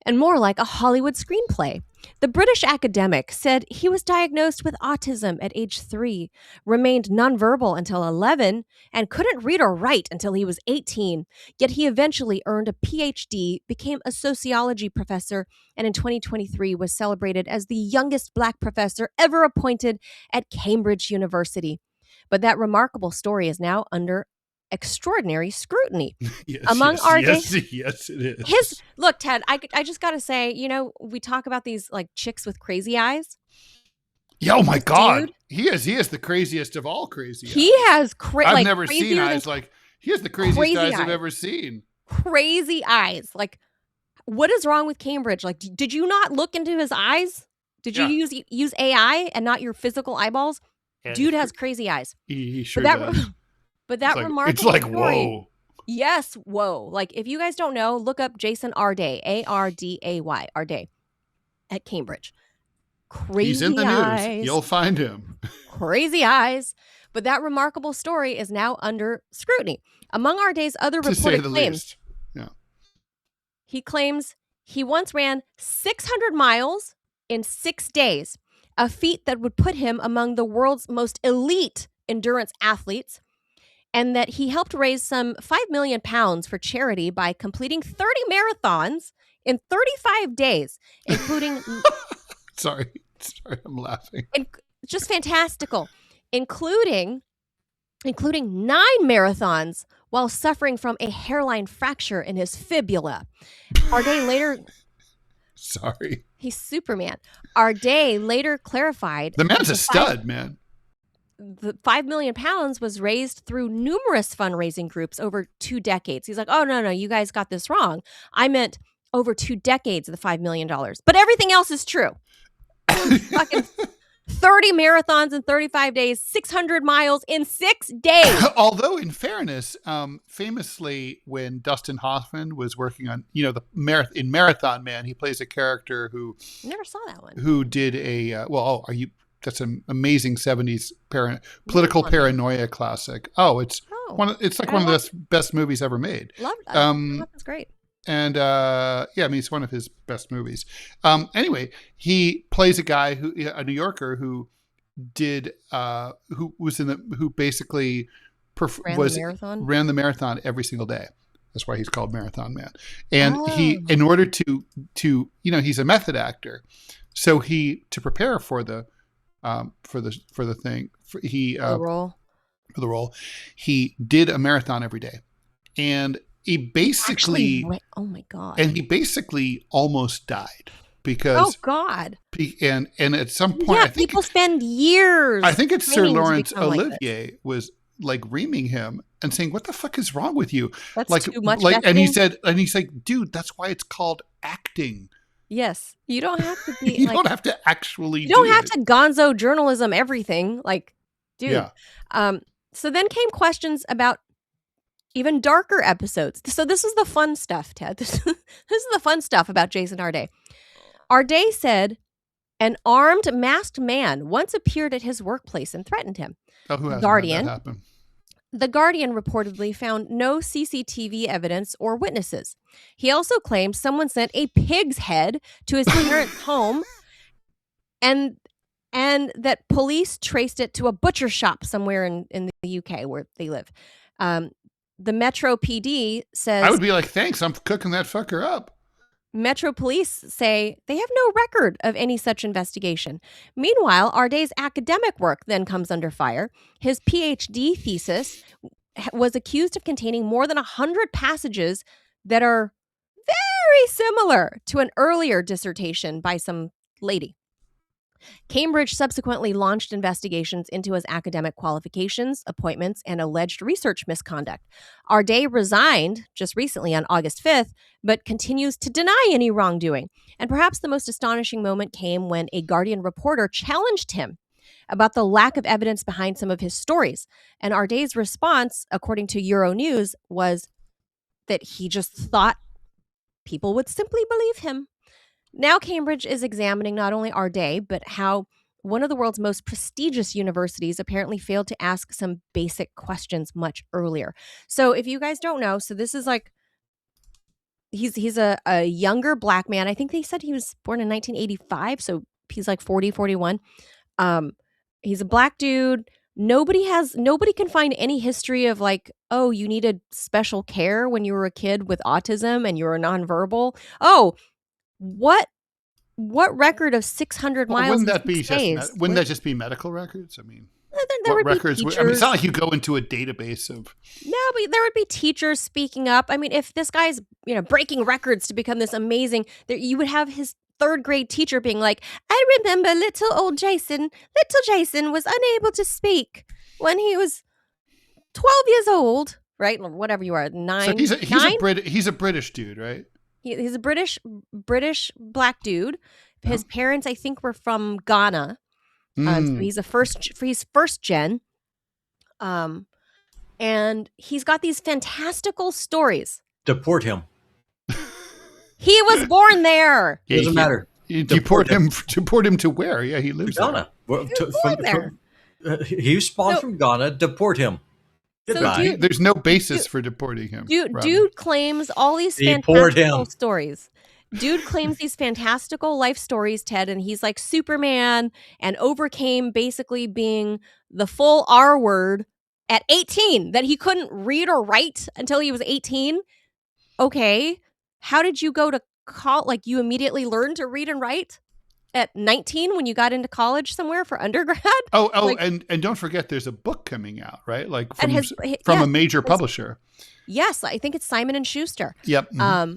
and more like a Hollywood screenplay. The British academic said he was diagnosed with autism at age 3, remained nonverbal until 11, and couldn't read or write until he was 18. Yet he eventually earned a PhD, became a sociology professor, and in 2023 was celebrated as the youngest Black professor ever appointed at Cambridge University. But that remarkable story is now under extraordinary scrutiny. Yes, it is. Look, Ted, I just got to say, we talk about these like chicks with crazy eyes. Yeah, oh my God. He is the craziest of all crazy eyes. He has I've never seen eyes like, he has the craziest eyes I've ever seen. Crazy eyes. Like, what is wrong with Cambridge? Like, did you not look into his eyes? Did you use AI and not your physical eyeballs? And dude has crazy eyes. He sure does. But that remarkable it's like, story, whoa. Yes, whoa. Like, if you guys don't know, look up Jason Arday, Arday, Arday, at Cambridge. He's in Crazy the news. eyes. You'll find him. Crazy eyes. But that remarkable story is now under scrutiny. Among Arday's other To say reported the claims, least. Yeah. he claims he once ran 600 miles in 6 days, a feat that would put him among the world's most elite endurance athletes, and that he helped raise some 5 million pounds for charity by completing 30 marathons in 35 days, including Sorry, I'm laughing. just fantastical, including 9 marathons while suffering from a hairline fracture in his fibula. Arday later... Sorry. He's Superman. Arday later clarified... The man's a stud, man. The 5 million pounds was raised through numerous fundraising groups over 2 decades. He's like, oh, no, you guys got this wrong. I meant over 2 decades of the $5 million. But everything else is true. Fucking 30 marathons in 35 days, 600 miles in 6 days. Although, in fairness, famously, when Dustin Hoffman was working on, in Marathon Man, he plays a character who Never saw that one. Who did a that's an amazing 70s political paranoia classic. It's one of the best movies ever made. Love that. That's great. And it's one of his best movies. Anyway, he plays a guy a New Yorker who basically ran the marathon every single day. That's why he's called Marathon Man. And he, in order to he's a method actor, so to prepare for the role, he did a marathon every day, and he basically oh my god, and he basically almost died because and at some point, I think people spend years. I think it's Sir Laurence Olivier was like reaming him and saying, "What the fuck is wrong with you?" That's too much. And he's like, "Dude, that's why it's called acting." Yes, you don't have to be. You don't have to actually. You don't have to gonzo journalism everything, like, dude. Yeah. So then came questions about even darker episodes. So this is the fun stuff, Ted. This is the fun stuff about Jason Arday. Arday said an armed, masked man once appeared at his workplace and threatened him. Oh, who hasn't had that happen? The Guardian reportedly found no CCTV evidence or witnesses. He also claimed someone sent a pig's head to his parents' home, and that police traced it to a butcher shop somewhere in the UK where they live. The Metro PD says... I would be like, thanks, I'm cooking that fucker up. Metro Police say they have no record of any such investigation. Meanwhile, Arday's academic work then comes under fire. His PhD thesis was accused of containing more than 100 passages that are very similar to an earlier dissertation by some lady. Cambridge subsequently launched investigations into his academic qualifications, appointments, and alleged research misconduct. Arday resigned just recently on August 5th, but continues to deny any wrongdoing. And perhaps the most astonishing moment came when a Guardian reporter challenged him about the lack of evidence behind some of his stories. And Arday's response, according to Euronews, was that he just thought people would simply believe him. Now Cambridge is examining not only Arday, but how one of the world's most prestigious universities apparently failed to ask some basic questions much earlier. So if you guys don't know, so this is like, he's a younger black man. I think they said he was born in 1985, so he's like 40, 41. He's a black dude. Nobody can find any history of like, oh, you needed special care when you were a kid with autism and you were nonverbal. Oh, what record of 600 miles? Wouldn't that just be medical records? I mean, there what would records? Be I mean, it's not like you go into a database of. No, but there would be teachers speaking up. I mean, if this guy's breaking records to become this amazing, you would have his 3rd grade teacher being like, "I remember little Jason was unable to speak when he was 12 years old." Right, whatever you are, 9. So he's a British dude, right? He's a British black dude. His parents, I think, were from Ghana. So he's first gen. And he's got these fantastical stories. Deport him. He was born there. It doesn't matter. Deport him to where? Yeah, he lives Ghana. there. He spawned from Ghana. Deport him. So there's no basis for deporting him. Dude claims all these fantastical stories. Dude claims these fantastical life stories, Ted, and he's like Superman and overcame basically being the full R word at 18, that he couldn't read or write until he was 18. Okay. How did you go to college? Like, you immediately learned to read and write at 19 when you got into college somewhere for undergrad? And don't forget there's a book coming out, right? Like from a major publisher. Yes, I think it's Simon & Schuster. Yep. Mm-hmm.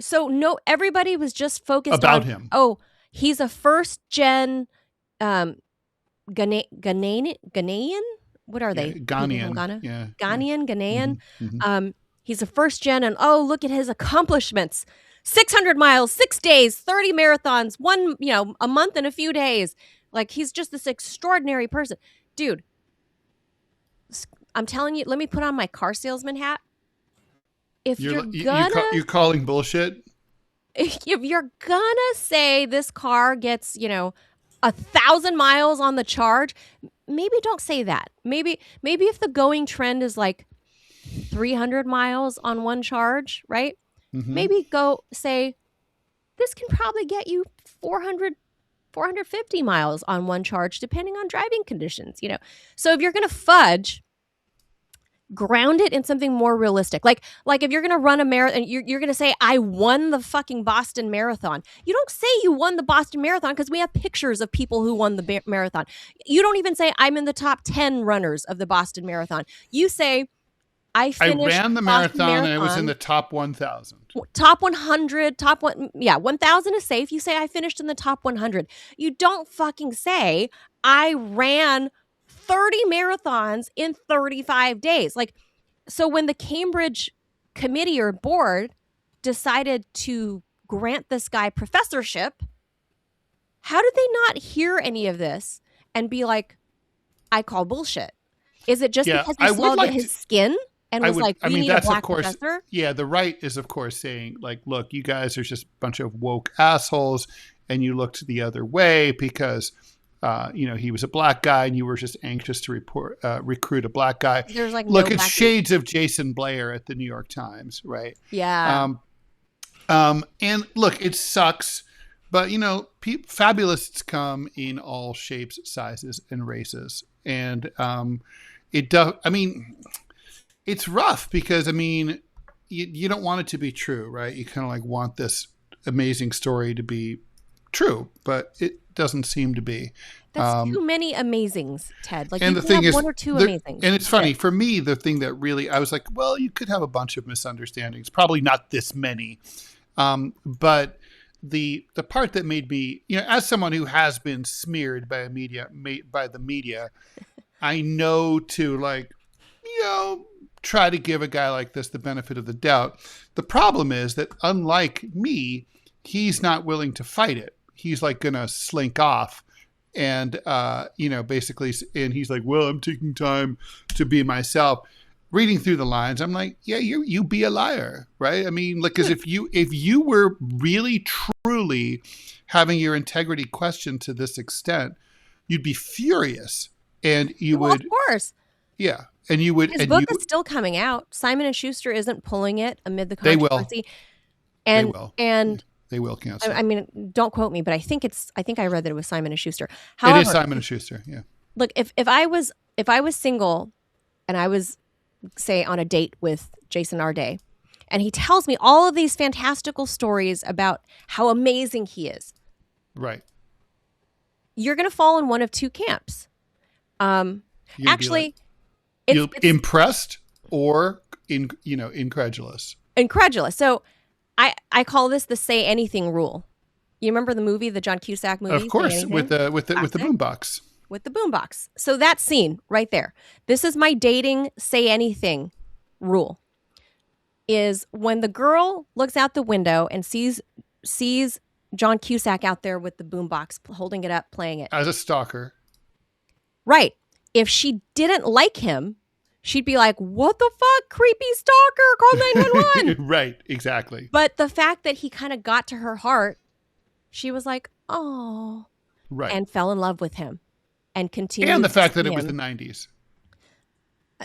So everybody was just focused about on him. Oh, he's a first gen Ghanaian. What are they? Ghanaian. Ghana? Yeah. Ghanaian. Mm-hmm. He's a first gen, and look at his accomplishments. 600 miles, 6 days, 30 marathons, a month and a few days. Like, he's just this extraordinary person. Dude, I'm telling you, let me put on my car salesman hat. If you're calling bullshit? If you're gonna say this car gets, 1,000 miles on the charge, maybe don't say that. Maybe if the going trend is like 300 miles on one charge, right? Mm-hmm. Maybe go say, this can probably get you 450 miles on one charge, depending on driving conditions, So if you're going to fudge, ground it in something more realistic. Like if you're going to run a marathon, you're going to say, I won the fucking Boston Marathon. You don't say you won the Boston Marathon because we have pictures of people who won the marathon. You don't even say, I'm in the top 10 runners of the Boston Marathon. You say, I ran the marathon and I was in the top 1,000. Top 100, 1,000 is safe. You say, I finished in the top 100. You don't fucking say, I ran 30 marathons in 35 days. Like, so when the Cambridge committee or board decided to grant this guy professorship, how did they not hear any of this and be like, I call bullshit? Is it just because he saw his skin? And we need a black professor? Yeah, the right is, of course, saying, like, look, you guys are just a bunch of woke assholes, and you looked the other way because, he was a black guy, and you were just anxious to recruit a black guy. There's it's shades of Jason Blair at the New York Times, right? Yeah. And look, it sucks, but, fabulists come in all shapes, sizes, and races. And it does, it's rough because, you don't want it to be true, right? You kind of like want this amazing story to be true, but it doesn't seem to be. That's too many amazings, Ted. Like, and you the thing have is, one or two amazings. And it's funny, for me, the thing that really, I was like, well, you could have a bunch of misunderstandings, probably not this many. But the part that made me, as someone who has been smeared by the media, I know to try to give a guy like this the benefit of the doubt. The problem is that, unlike me, he's not willing to fight it. He's like going to slink off and, basically, and he's like, well, I'm taking time to be myself. Reading through the lines, I'm like, yeah, you be a liar, right? Because if you were really, truly having your integrity questioned to this extent, you'd be furious. And you would. Of course. Yeah. And you would. His book is still coming out. Simon & Schuster isn't pulling it amid the controversy. They will. And they will cancel. Don't quote me, but I think I read that it was Simon & Schuster. However, it is Simon & Schuster. Yeah. Look, if I was single and I was, say, on a date with Jason Arday, and he tells me all of these fantastical stories about how amazing he is. Right. You're going to fall in one of two camps. Actually, it's impressed or incredulous. Incredulous. So I call this the say anything rule. You remember the movie, the John Cusack movie? Of course, with the boombox. With the boombox. So that scene right there. This is my dating say anything rule. Is when the girl looks out the window and sees John Cusack out there with the boombox, holding it up, playing it. As a stalker. Right. If she didn't like him, she'd be like, what the fuck? Creepy stalker, call 911. Right, exactly. But the fact that he kind of got to her heart, she was like, oh. Right. And fell in love with him and continued. And the fact that it was the 90s.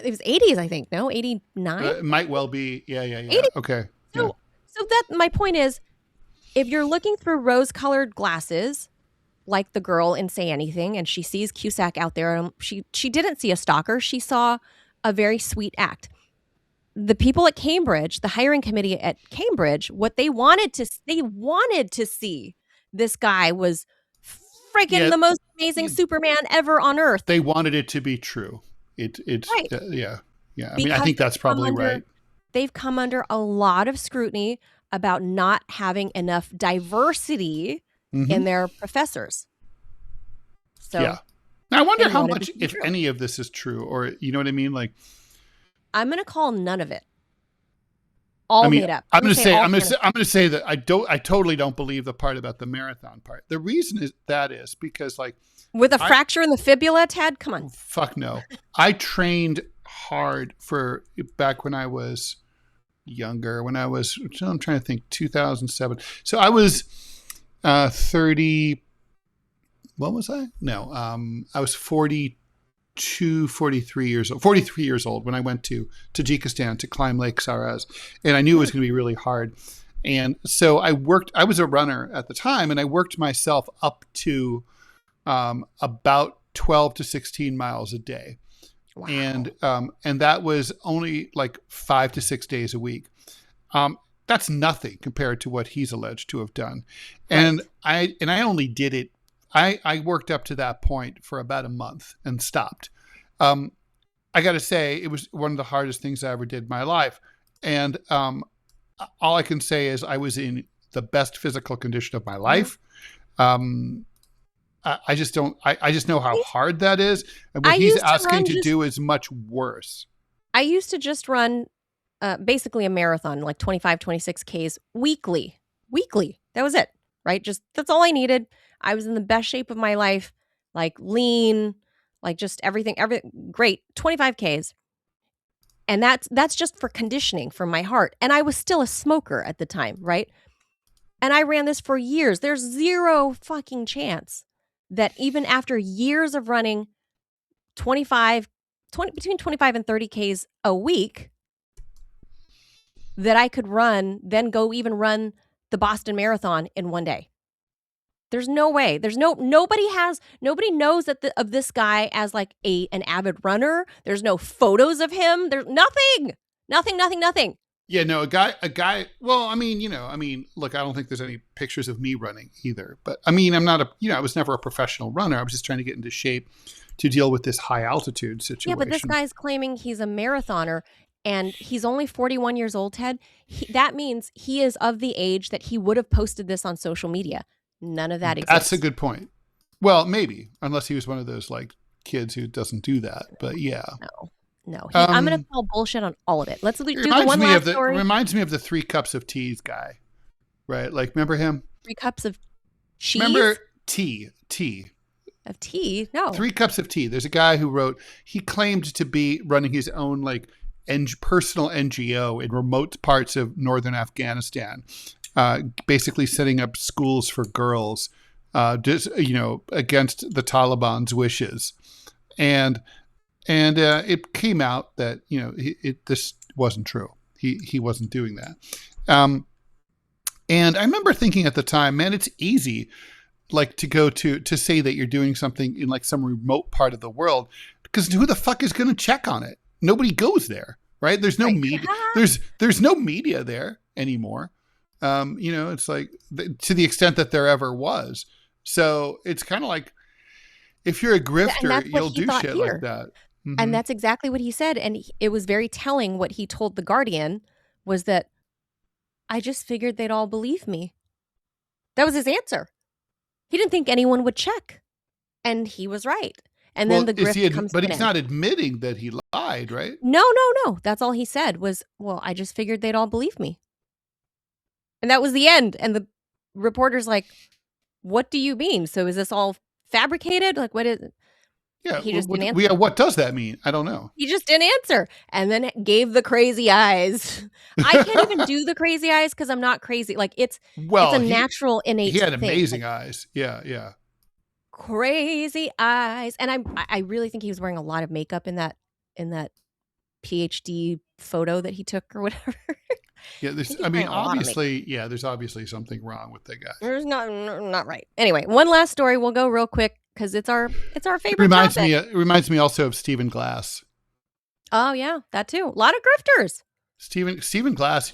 It was 80s, I think. No, 89? It might well be. Yeah. 80? Okay. So that my point is, if you're looking through rose-colored glasses, like the girl in Say Anything, and she sees Cusack out there, and she didn't see a stalker. She saw a very sweet act. The people at Cambridge, the hiring committee at Cambridge, what they wanted to see this guy was freaking the most amazing Superman ever on Earth. They wanted it to be true. It's right. Yeah. I mean, I think that's probably right. They've come under a lot of scrutiny about not having enough diversity in their professors. So yeah. Now I wonder how much, if any of this is true, or you know what I mean? Like, I'm going to call none of it. All made up. I'm going to say that I totally don't believe the part about the marathon part. The reason is because, like, with a fracture in the fibula, Ted, come on. Fuck no. I trained hard for back when I was younger, I'm trying to think, 2007. So I was 30. What was I? No, I was 43 years old when I went to Tajikistan to climb Lake Saraz. And I knew it was going to be really hard. And so I was a runner at the time, and I worked myself up to about 12 to 16 miles a day. Wow. And that was only like 5 to 6 days a week. That's nothing compared to what he's alleged to have done. Right. And I only did it. I worked up to that point for about a month and stopped. I got to say, it was one of the hardest things I ever did in my life. And all I can say is I was in the best physical condition of my life. I just know how hard that is. And what he's asking to do is much worse. I used to just run basically a marathon, like 25, 26 Ks weekly. That was it, right? That's all I needed. I was in the best shape of my life, like lean, like just everything great, 25 Ks. And that's just for conditioning for my heart. And I was still a smoker at the time, right? And I ran this for years. There's zero fucking chance that even after years of running between 25 and 30 Ks a week, that I could run the Boston Marathon in one day. There's no way. Nobody knows of this guy as like an avid runner. There's no photos of him. There's nothing. Yeah, no, a guy, well, look, I don't think there's any pictures of me running either, but I was never a professional runner. I was just trying to get into shape to deal with this high altitude situation. Yeah, but this guy's claiming he's a marathoner and he's only 41 years old, Ted. That means he is of the age that he would have posted this on social media. None of that exists. That's a good point. Well, maybe, unless he was one of those like kids who doesn't do that, but yeah. No. I'm going to call bullshit on all of it. Let's do the one last story. It reminds me of the 3 cups of teas guy, right? Like, remember him? 3 cups of cheese? Remember tea. Of tea? No. 3 cups of tea. There's a guy who he claimed to be running his own like personal NGO in remote parts of northern Afghanistan, basically setting up schools for girls, against the Taliban's wishes. And it came out that, this wasn't true. He wasn't doing that. And I remember thinking at the time, man, it's easy, like to go to say that you're doing something in like some remote part of the world, because who the fuck is going to check on it? Nobody goes there, right? There's no media. There's no media there anymore. It's like to the extent that there ever was. So it's kind of like, if you're a grifter, you'll do shit like that. Mm-hmm. And that's exactly what he said. And it was very telling what he told The Guardian was that, I just figured they'd all believe me. That was his answer. He didn't think anyone would check. And he was right. And then the grift comes But he's not admitting that he lied, right? No. That's all he said was, well, I just figured they'd all believe me. And that was the end. And the reporter's like, what do you mean? So is this all fabricated? Like, what is it? Yeah. He just didn't answer. What does that mean? I don't know. He just didn't answer, and then gave the crazy eyes. I can't even do the crazy eyes because I'm not crazy. Like it's a natural innate. He had thing. amazing eyes. Yeah, yeah. Crazy eyes, and I really think he was wearing a lot of makeup in that PhD photo that he took or whatever. Yeah, there's obviously something wrong with the guy. There's not right. Anyway, one last story. We'll go real quick because it's our favorite. It reminds me also of Stephen Glass. Oh yeah, that too. A lot of grifters. Stephen Glass.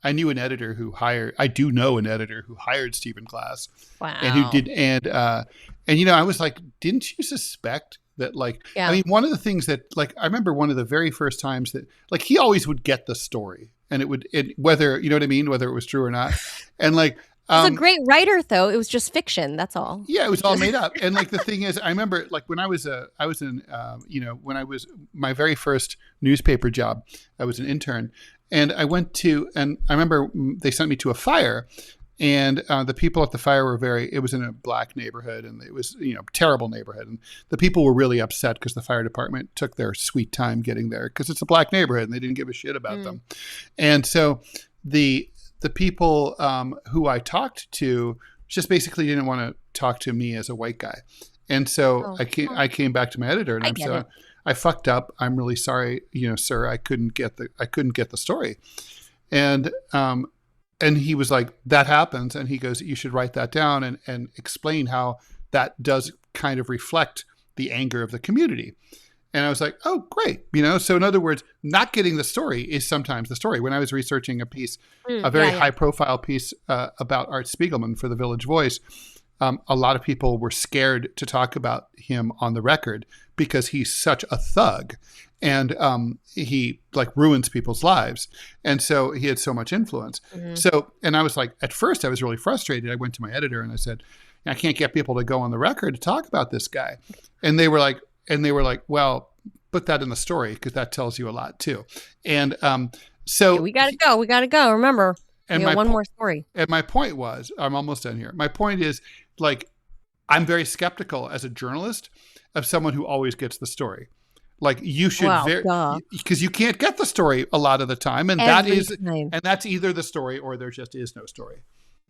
I knew an editor who hired. I do know an editor who hired Stephen Glass. Wow. And who did I was like, didn't you suspect that? Like, I mean, one of the things that I remember one of the very first times that he always would get the story, and whether you know what I mean, whether it was true or not, and he was a great writer, though. It was just fiction. That's all. Yeah, it was all made up. And the thing is, I remember when I was my very first newspaper job, I was an intern, and I remember they sent me to a fire, and the people at the fire it was in a black neighborhood, and it was, terrible neighborhood. And the people were really upset because the fire department took their sweet time getting there because it's a black neighborhood and they didn't give a shit about them. And so the people who I talked to just basically didn't want to talk to me as a white guy. And so I came back to my editor and I fucked up. I'm really sorry, sir. I couldn't get the story. And he was like, that happens. And he goes, you should write that down and explain how that does kind of reflect the anger of the community. And I was like, oh, great. So in other words, not getting the story is sometimes the story. When I was researching a very high profile piece about Art Spiegelman for the Village Voice, a lot of people were scared to talk about him on the record because he's such a thug. And he ruins people's lives. And so he had so much influence. Mm-hmm. So, and I was like, at first I was really frustrated. I went to my editor and I said, I can't get people to go on the record to talk about this guy. And they were like, well, put that in the story because that tells you a lot too. And so we got to go. Remember, we have one more story. And my point was, I'm almost done here. My point is I'm very skeptical as a journalist of someone who always gets the story. You should, because you can't get the story a lot of the time, and that's either the story or there just is no story.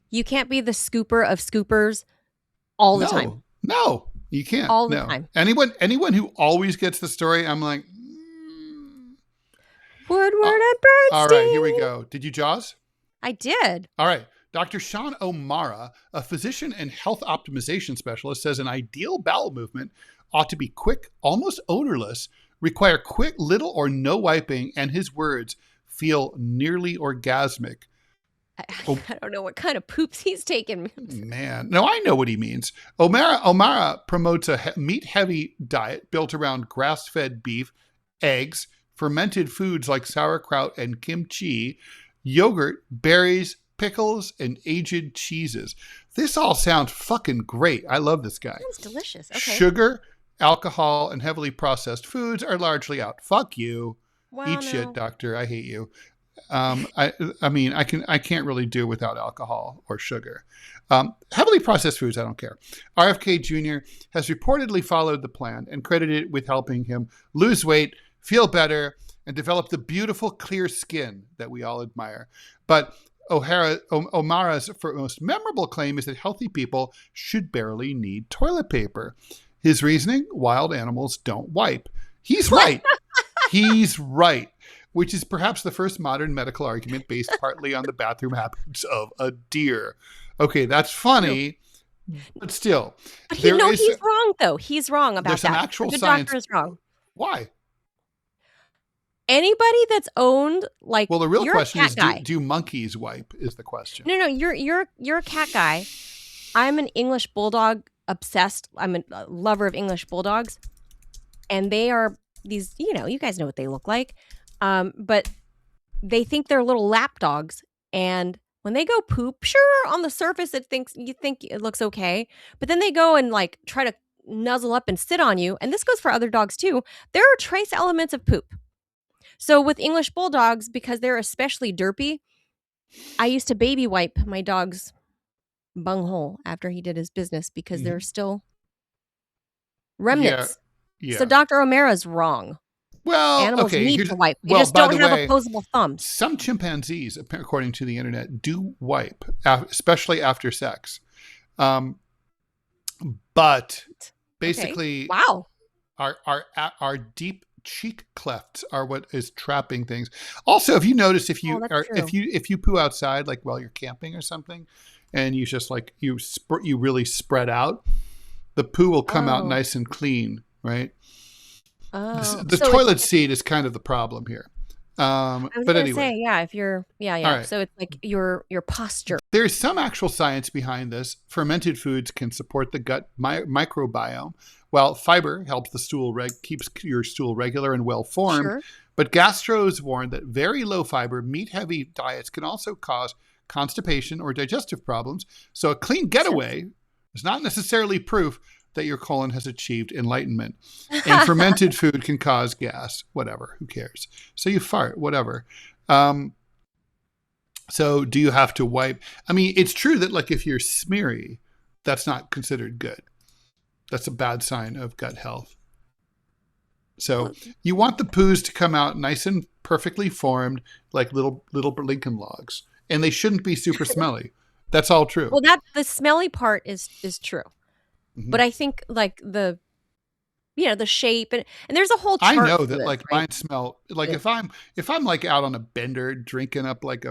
You can't be the scooper of scoopers all the time. No, you can't. All the time. Anyone who always gets the story, I'm like, Woodward and Bernstein. All right, here we go. Did you Jaws? I did. All right. Dr. Sean O'Mara, a physician and health optimization specialist, says an ideal bowel movement ought to be quick, almost odorless, require quick, little or no wiping, and his words, feel nearly orgasmic. I don't know what kind of poops he's taking. Man, no, I know what he means. O'Mara promotes a meat-heavy diet built around grass-fed beef, eggs, fermented foods like sauerkraut and kimchi, yogurt, berries, pickles, and aged cheeses. This all sounds fucking great. I love this guy. Sounds delicious. Okay. Sugar, alcohol, and heavily processed foods are largely out. Fuck you. Wow, Eat shit, doctor. I hate you. I mean, I can't really do without alcohol or sugar. Heavily processed foods, I don't care. RFK Jr. has reportedly followed the plan and credited it with helping him lose weight, feel better, and develop the beautiful, clear skin that we all admire. But O'Mara's most memorable claim is that healthy people should barely need toilet paper. His reasoning, wild animals don't wipe. He's right. He's right. Which is perhaps the first modern medical argument based partly on the bathroom habits of a deer. Okay, that's funny, but still. But he's wrong, though. He's wrong about that. There's some actual science. Doctor is wrong. Why? Anybody that's owned, well, the real question is, do monkeys wipe? Is the question. No, you're a cat guy. I'm an English bulldog obsessed. I'm a lover of English bulldogs, and they are these. You guys know what they look like. But they think they're little lap dogs, and when they go poop, sure, on the surface you think it looks okay, but then they go and try to nuzzle up and sit on you, and this goes for other dogs too. There are trace elements of poop. So with English bulldogs, because they're especially derpy, I used to baby wipe my dog's bunghole after he did his business because there's still remnants. Yeah. So Dr. O'Mara's wrong. Well, Animals okay, need to wipe. We just don't have opposable thumbs. Some chimpanzees, according to the internet, do wipe, especially after sex. But basically, wow, our deep cheek clefts are what is trapping things. Also, if you notice, if you poo outside, like while you're camping or something, and you just like you really spread out, the poo will come out nice and clean, right? The toilet seat is kind of the problem here. But anyway, if you're, right. So it's like your posture. There's some actual science behind this. Fermented foods can support the gut microbiome, while fiber helps the stool keeps your stool regular and well formed. Sure. But gastros warn that very low fiber, meat-heavy diets can also cause constipation or digestive problems. So a clean getaway is not necessarily proof that your colon has achieved enlightenment. And fermented food can cause gas, whatever, who cares? So you fart, whatever. So do you have to wipe? I mean, it's true that like if you're smeary, that's not considered good. That's a bad sign of gut health. So you want the poos to come out nice and perfectly formed, like little Lincoln logs. And they shouldn't be super smelly. That's all true. Well, the smelly part is true. But I think like the shape and there's a whole chart. I know that like mine smell like if I'm like out on a bender drinking up like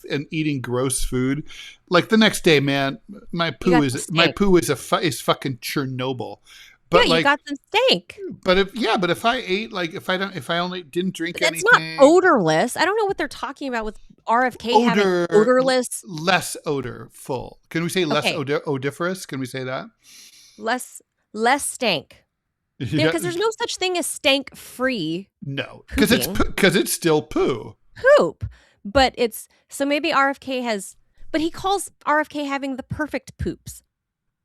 and eating gross food, like the next day, man, my poo is fucking Chernobyl. But you got some steak. But if I ate if I only didn't drink anything, it's not odorless. I don't know what they're talking about with RFK having odorless, less odorful. Can we say less odoriferous? Can we say that? Less stank. Because there's no such thing as stank free. No, because it's still poo. Poop. But so maybe RFK but he calls RFK having the perfect poops.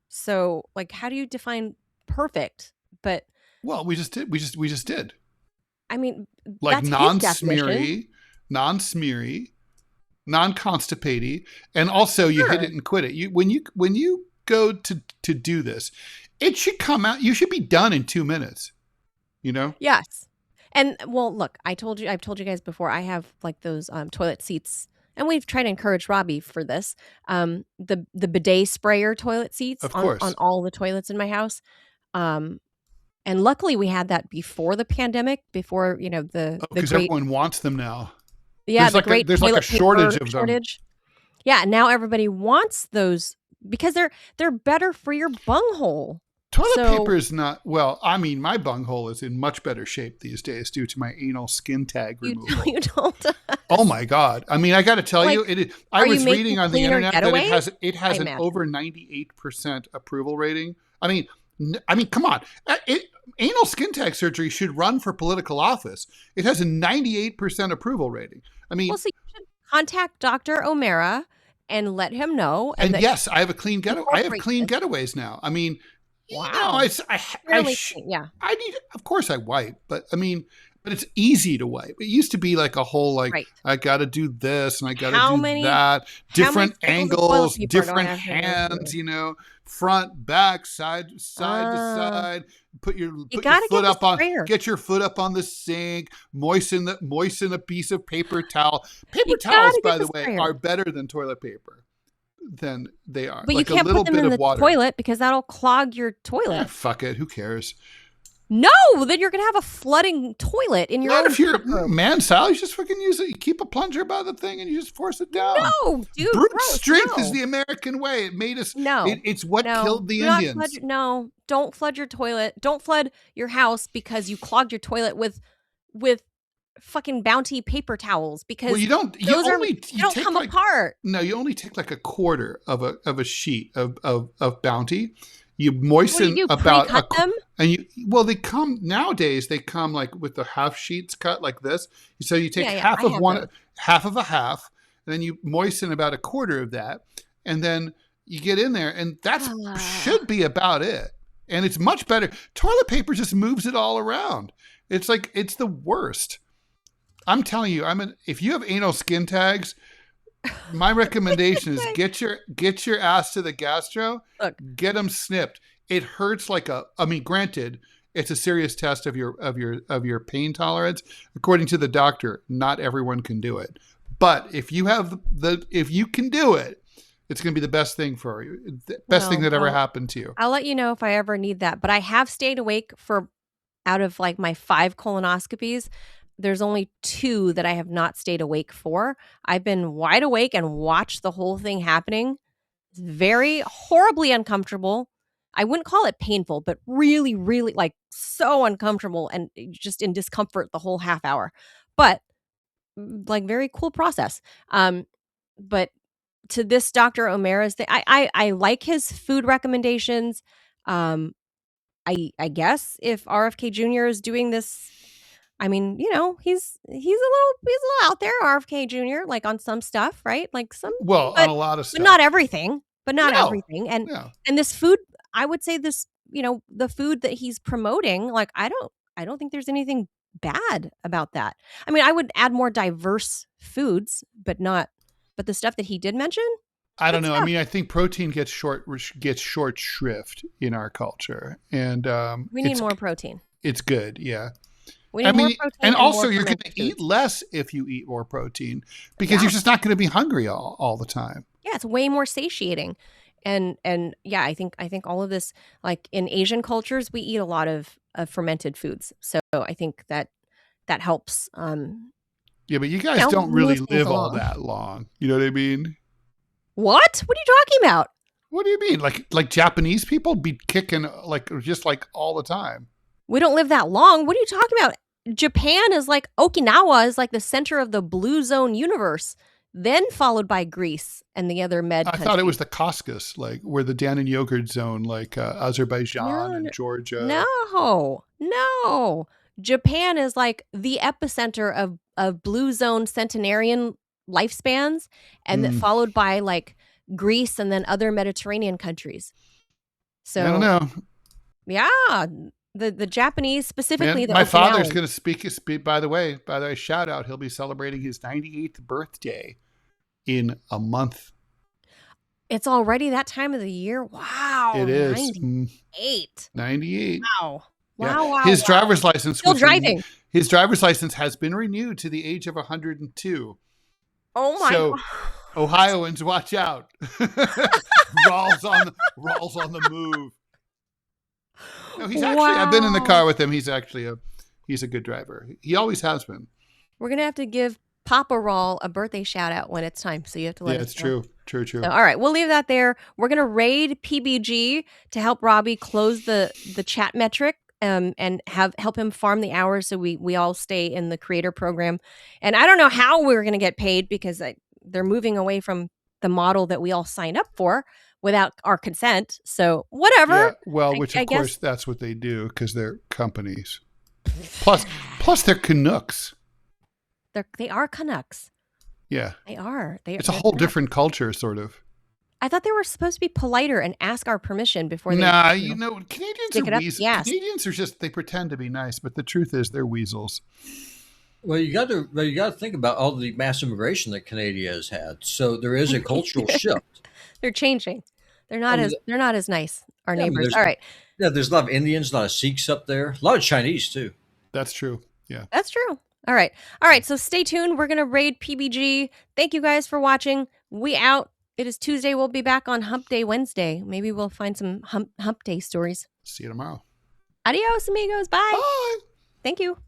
So like, how do you define perfect? But well, we just did. I mean, like non-smeary, non-constipating, and also you hit it and quit it. When you go to do this, it should come out. You should be done in 2 minutes. You know? Yes. And well, look, I've told you guys before, I have like those toilet seats, and we've tried to encourage Robby for this. The bidet sprayer toilet seats on all the toilets in my house. And luckily we had that before the pandemic, before, because everyone wants them now. Yeah. There's like a shortage of them. Yeah. Now everybody wants those because they're better for your bunghole. Toilet paper is not, well, I mean, my bunghole is in much better shape these days due to my anal skin tag removal. You told us. Oh my God. I mean, I got to tell you, I was reading on the internet that it has an over 98% approval rating. I mean, come on. Anal skin tag surgery should run for political office. It has a 98% approval rating. I mean, well, so you should contact Dr. O'Mara and let him know. And yes, I have a clean getaway. I have clean getaways now. I mean, wow. I need, of course I wipe, but I mean, but it's easy to wipe. It used to be like a whole, I got to do this and I got to do that. Different angles, different hands, front, back, side to side. Put your foot up get your foot up on the sink, moisten a piece of paper towel. Paper towels, by the way, are better than toilet paper. Than they are. But like you can't put them in the toilet because that'll clog your toilet. Fuck it. Who cares? No, then you're going to have a flooding toilet in your own. Not if you're man style. You just fucking use it. You keep a plunger by the thing and you just force it down. No, dude. Brute strength is the American way. It made us. No. It's what killed the Indians. Don't flood your toilet. Don't flood your house because you clogged your toilet with fucking Bounty paper towels because you don't come apart. No, you only take like a quarter of a sheet of Bounty. You moisten about them? And nowadays they come like with the half sheets cut like this. So you take half of a half, and then you moisten about a quarter of that, and then you get in there, and that should be about it. And it's much better. Toilet paper just moves it all around. It's like it's the worst. I'm telling you, if you have anal skin tags, my recommendation is get your ass to the gastro, get them snipped. It hurts granted, It's a serious test of your pain tolerance. According to the doctor, not everyone can do it. But if you can do it, it's going to be the best thing for you. The best thing that ever happened to you. I'll let you know if I ever need that. But I have stayed awake for out of like my 5 colonoscopies. There's only 2 that I have not stayed awake for. I've been wide awake and watched the whole thing happening. It's very horribly uncomfortable. I wouldn't call it painful, but really, really like so uncomfortable and just in discomfort the whole half hour. But like very cool process. But to this Dr. O'Mara's thing, I like his food recommendations. I guess if RFK Jr. is doing this, I mean, you know, he's a little out there, RFK Jr. like on some stuff, right? Like some on a lot of stuff, but not everything. Everything. And this food, I would say this, you know, the food that he's promoting, like I don't think there's anything bad about that. I mean, I would add more diverse foods, but the stuff that he did mention, I don't know. I mean, I think protein gets short shrift in our culture, and we need more protein. It's good, yeah. We need more protein, and also you're going to eat less if you eat more protein because you're just not going to be hungry all the time. Yeah, it's way more satiating, and yeah, I think all of this, like in Asian cultures, we eat a lot of fermented foods, so I think that helps. Yeah, but you guys don't really live all that long. You know what I mean? What are you talking about? What do you mean? Like Japanese people be kicking just all the time. We don't live that long. What are you talking about? Japan is like Okinawa is like the center of the blue zone universe, then followed by Greece and the other med countries. I thought it was the Caucasus, like where the Dannon Yogurt Zone, like Azerbaijan and Georgia. No. Japan is like the epicenter of blue zone centenarian lifespans, and then followed by like Greece and then other Mediterranean countries. So I don't know. Yeah, the Japanese specifically. My father's going to speak. By the way, shout out. He'll be celebrating his 98th birthday in a month. It's already that time of the year. Wow, it is 98. 98. Wow. Yeah. Wow. His driver's license still driving. His driver's license has been renewed to the age of 102. Oh my God. Ohioans, watch out. Rall's on the move. No, he's actually I've been in the car with him. He's actually he's a good driver. He always has been. We're going to have to give Papa Rall a birthday shout out when it's time. So you have to let us know. True. So, all right, we'll leave that there. We're going to raid PBG to help Robby close the chat metric. And help him farm the hours so we all stay in the creator program. And I don't know how we're going to get paid because they're moving away from the model that we all signed up for without our consent. So whatever. Yeah, well, of course that's what they do because they're companies. Plus they're Canucks. They are Canucks. Yeah. They are. It's a whole different culture, sort of. I thought they were supposed to be politer and ask our permission before they... Nah, Canadians are weasels. Yes. Canadians are they pretend to be nice, but the truth is they're weasels. Well, you got to think about all the mass immigration that Canada has had. So there is a cultural shift. They're changing. They're not as nice, our neighbors. All right. Yeah, there's a lot of Indians, a lot of Sikhs up there, a lot of Chinese too. That's true. Yeah. That's true. All right. So stay tuned. We're going to raid PBG. Thank you guys for watching. We out. It is Tuesday. We'll be back on Hump Day Wednesday. Maybe we'll find some Hump Day stories. See you tomorrow. Adios, amigos. Bye. Bye. Thank you.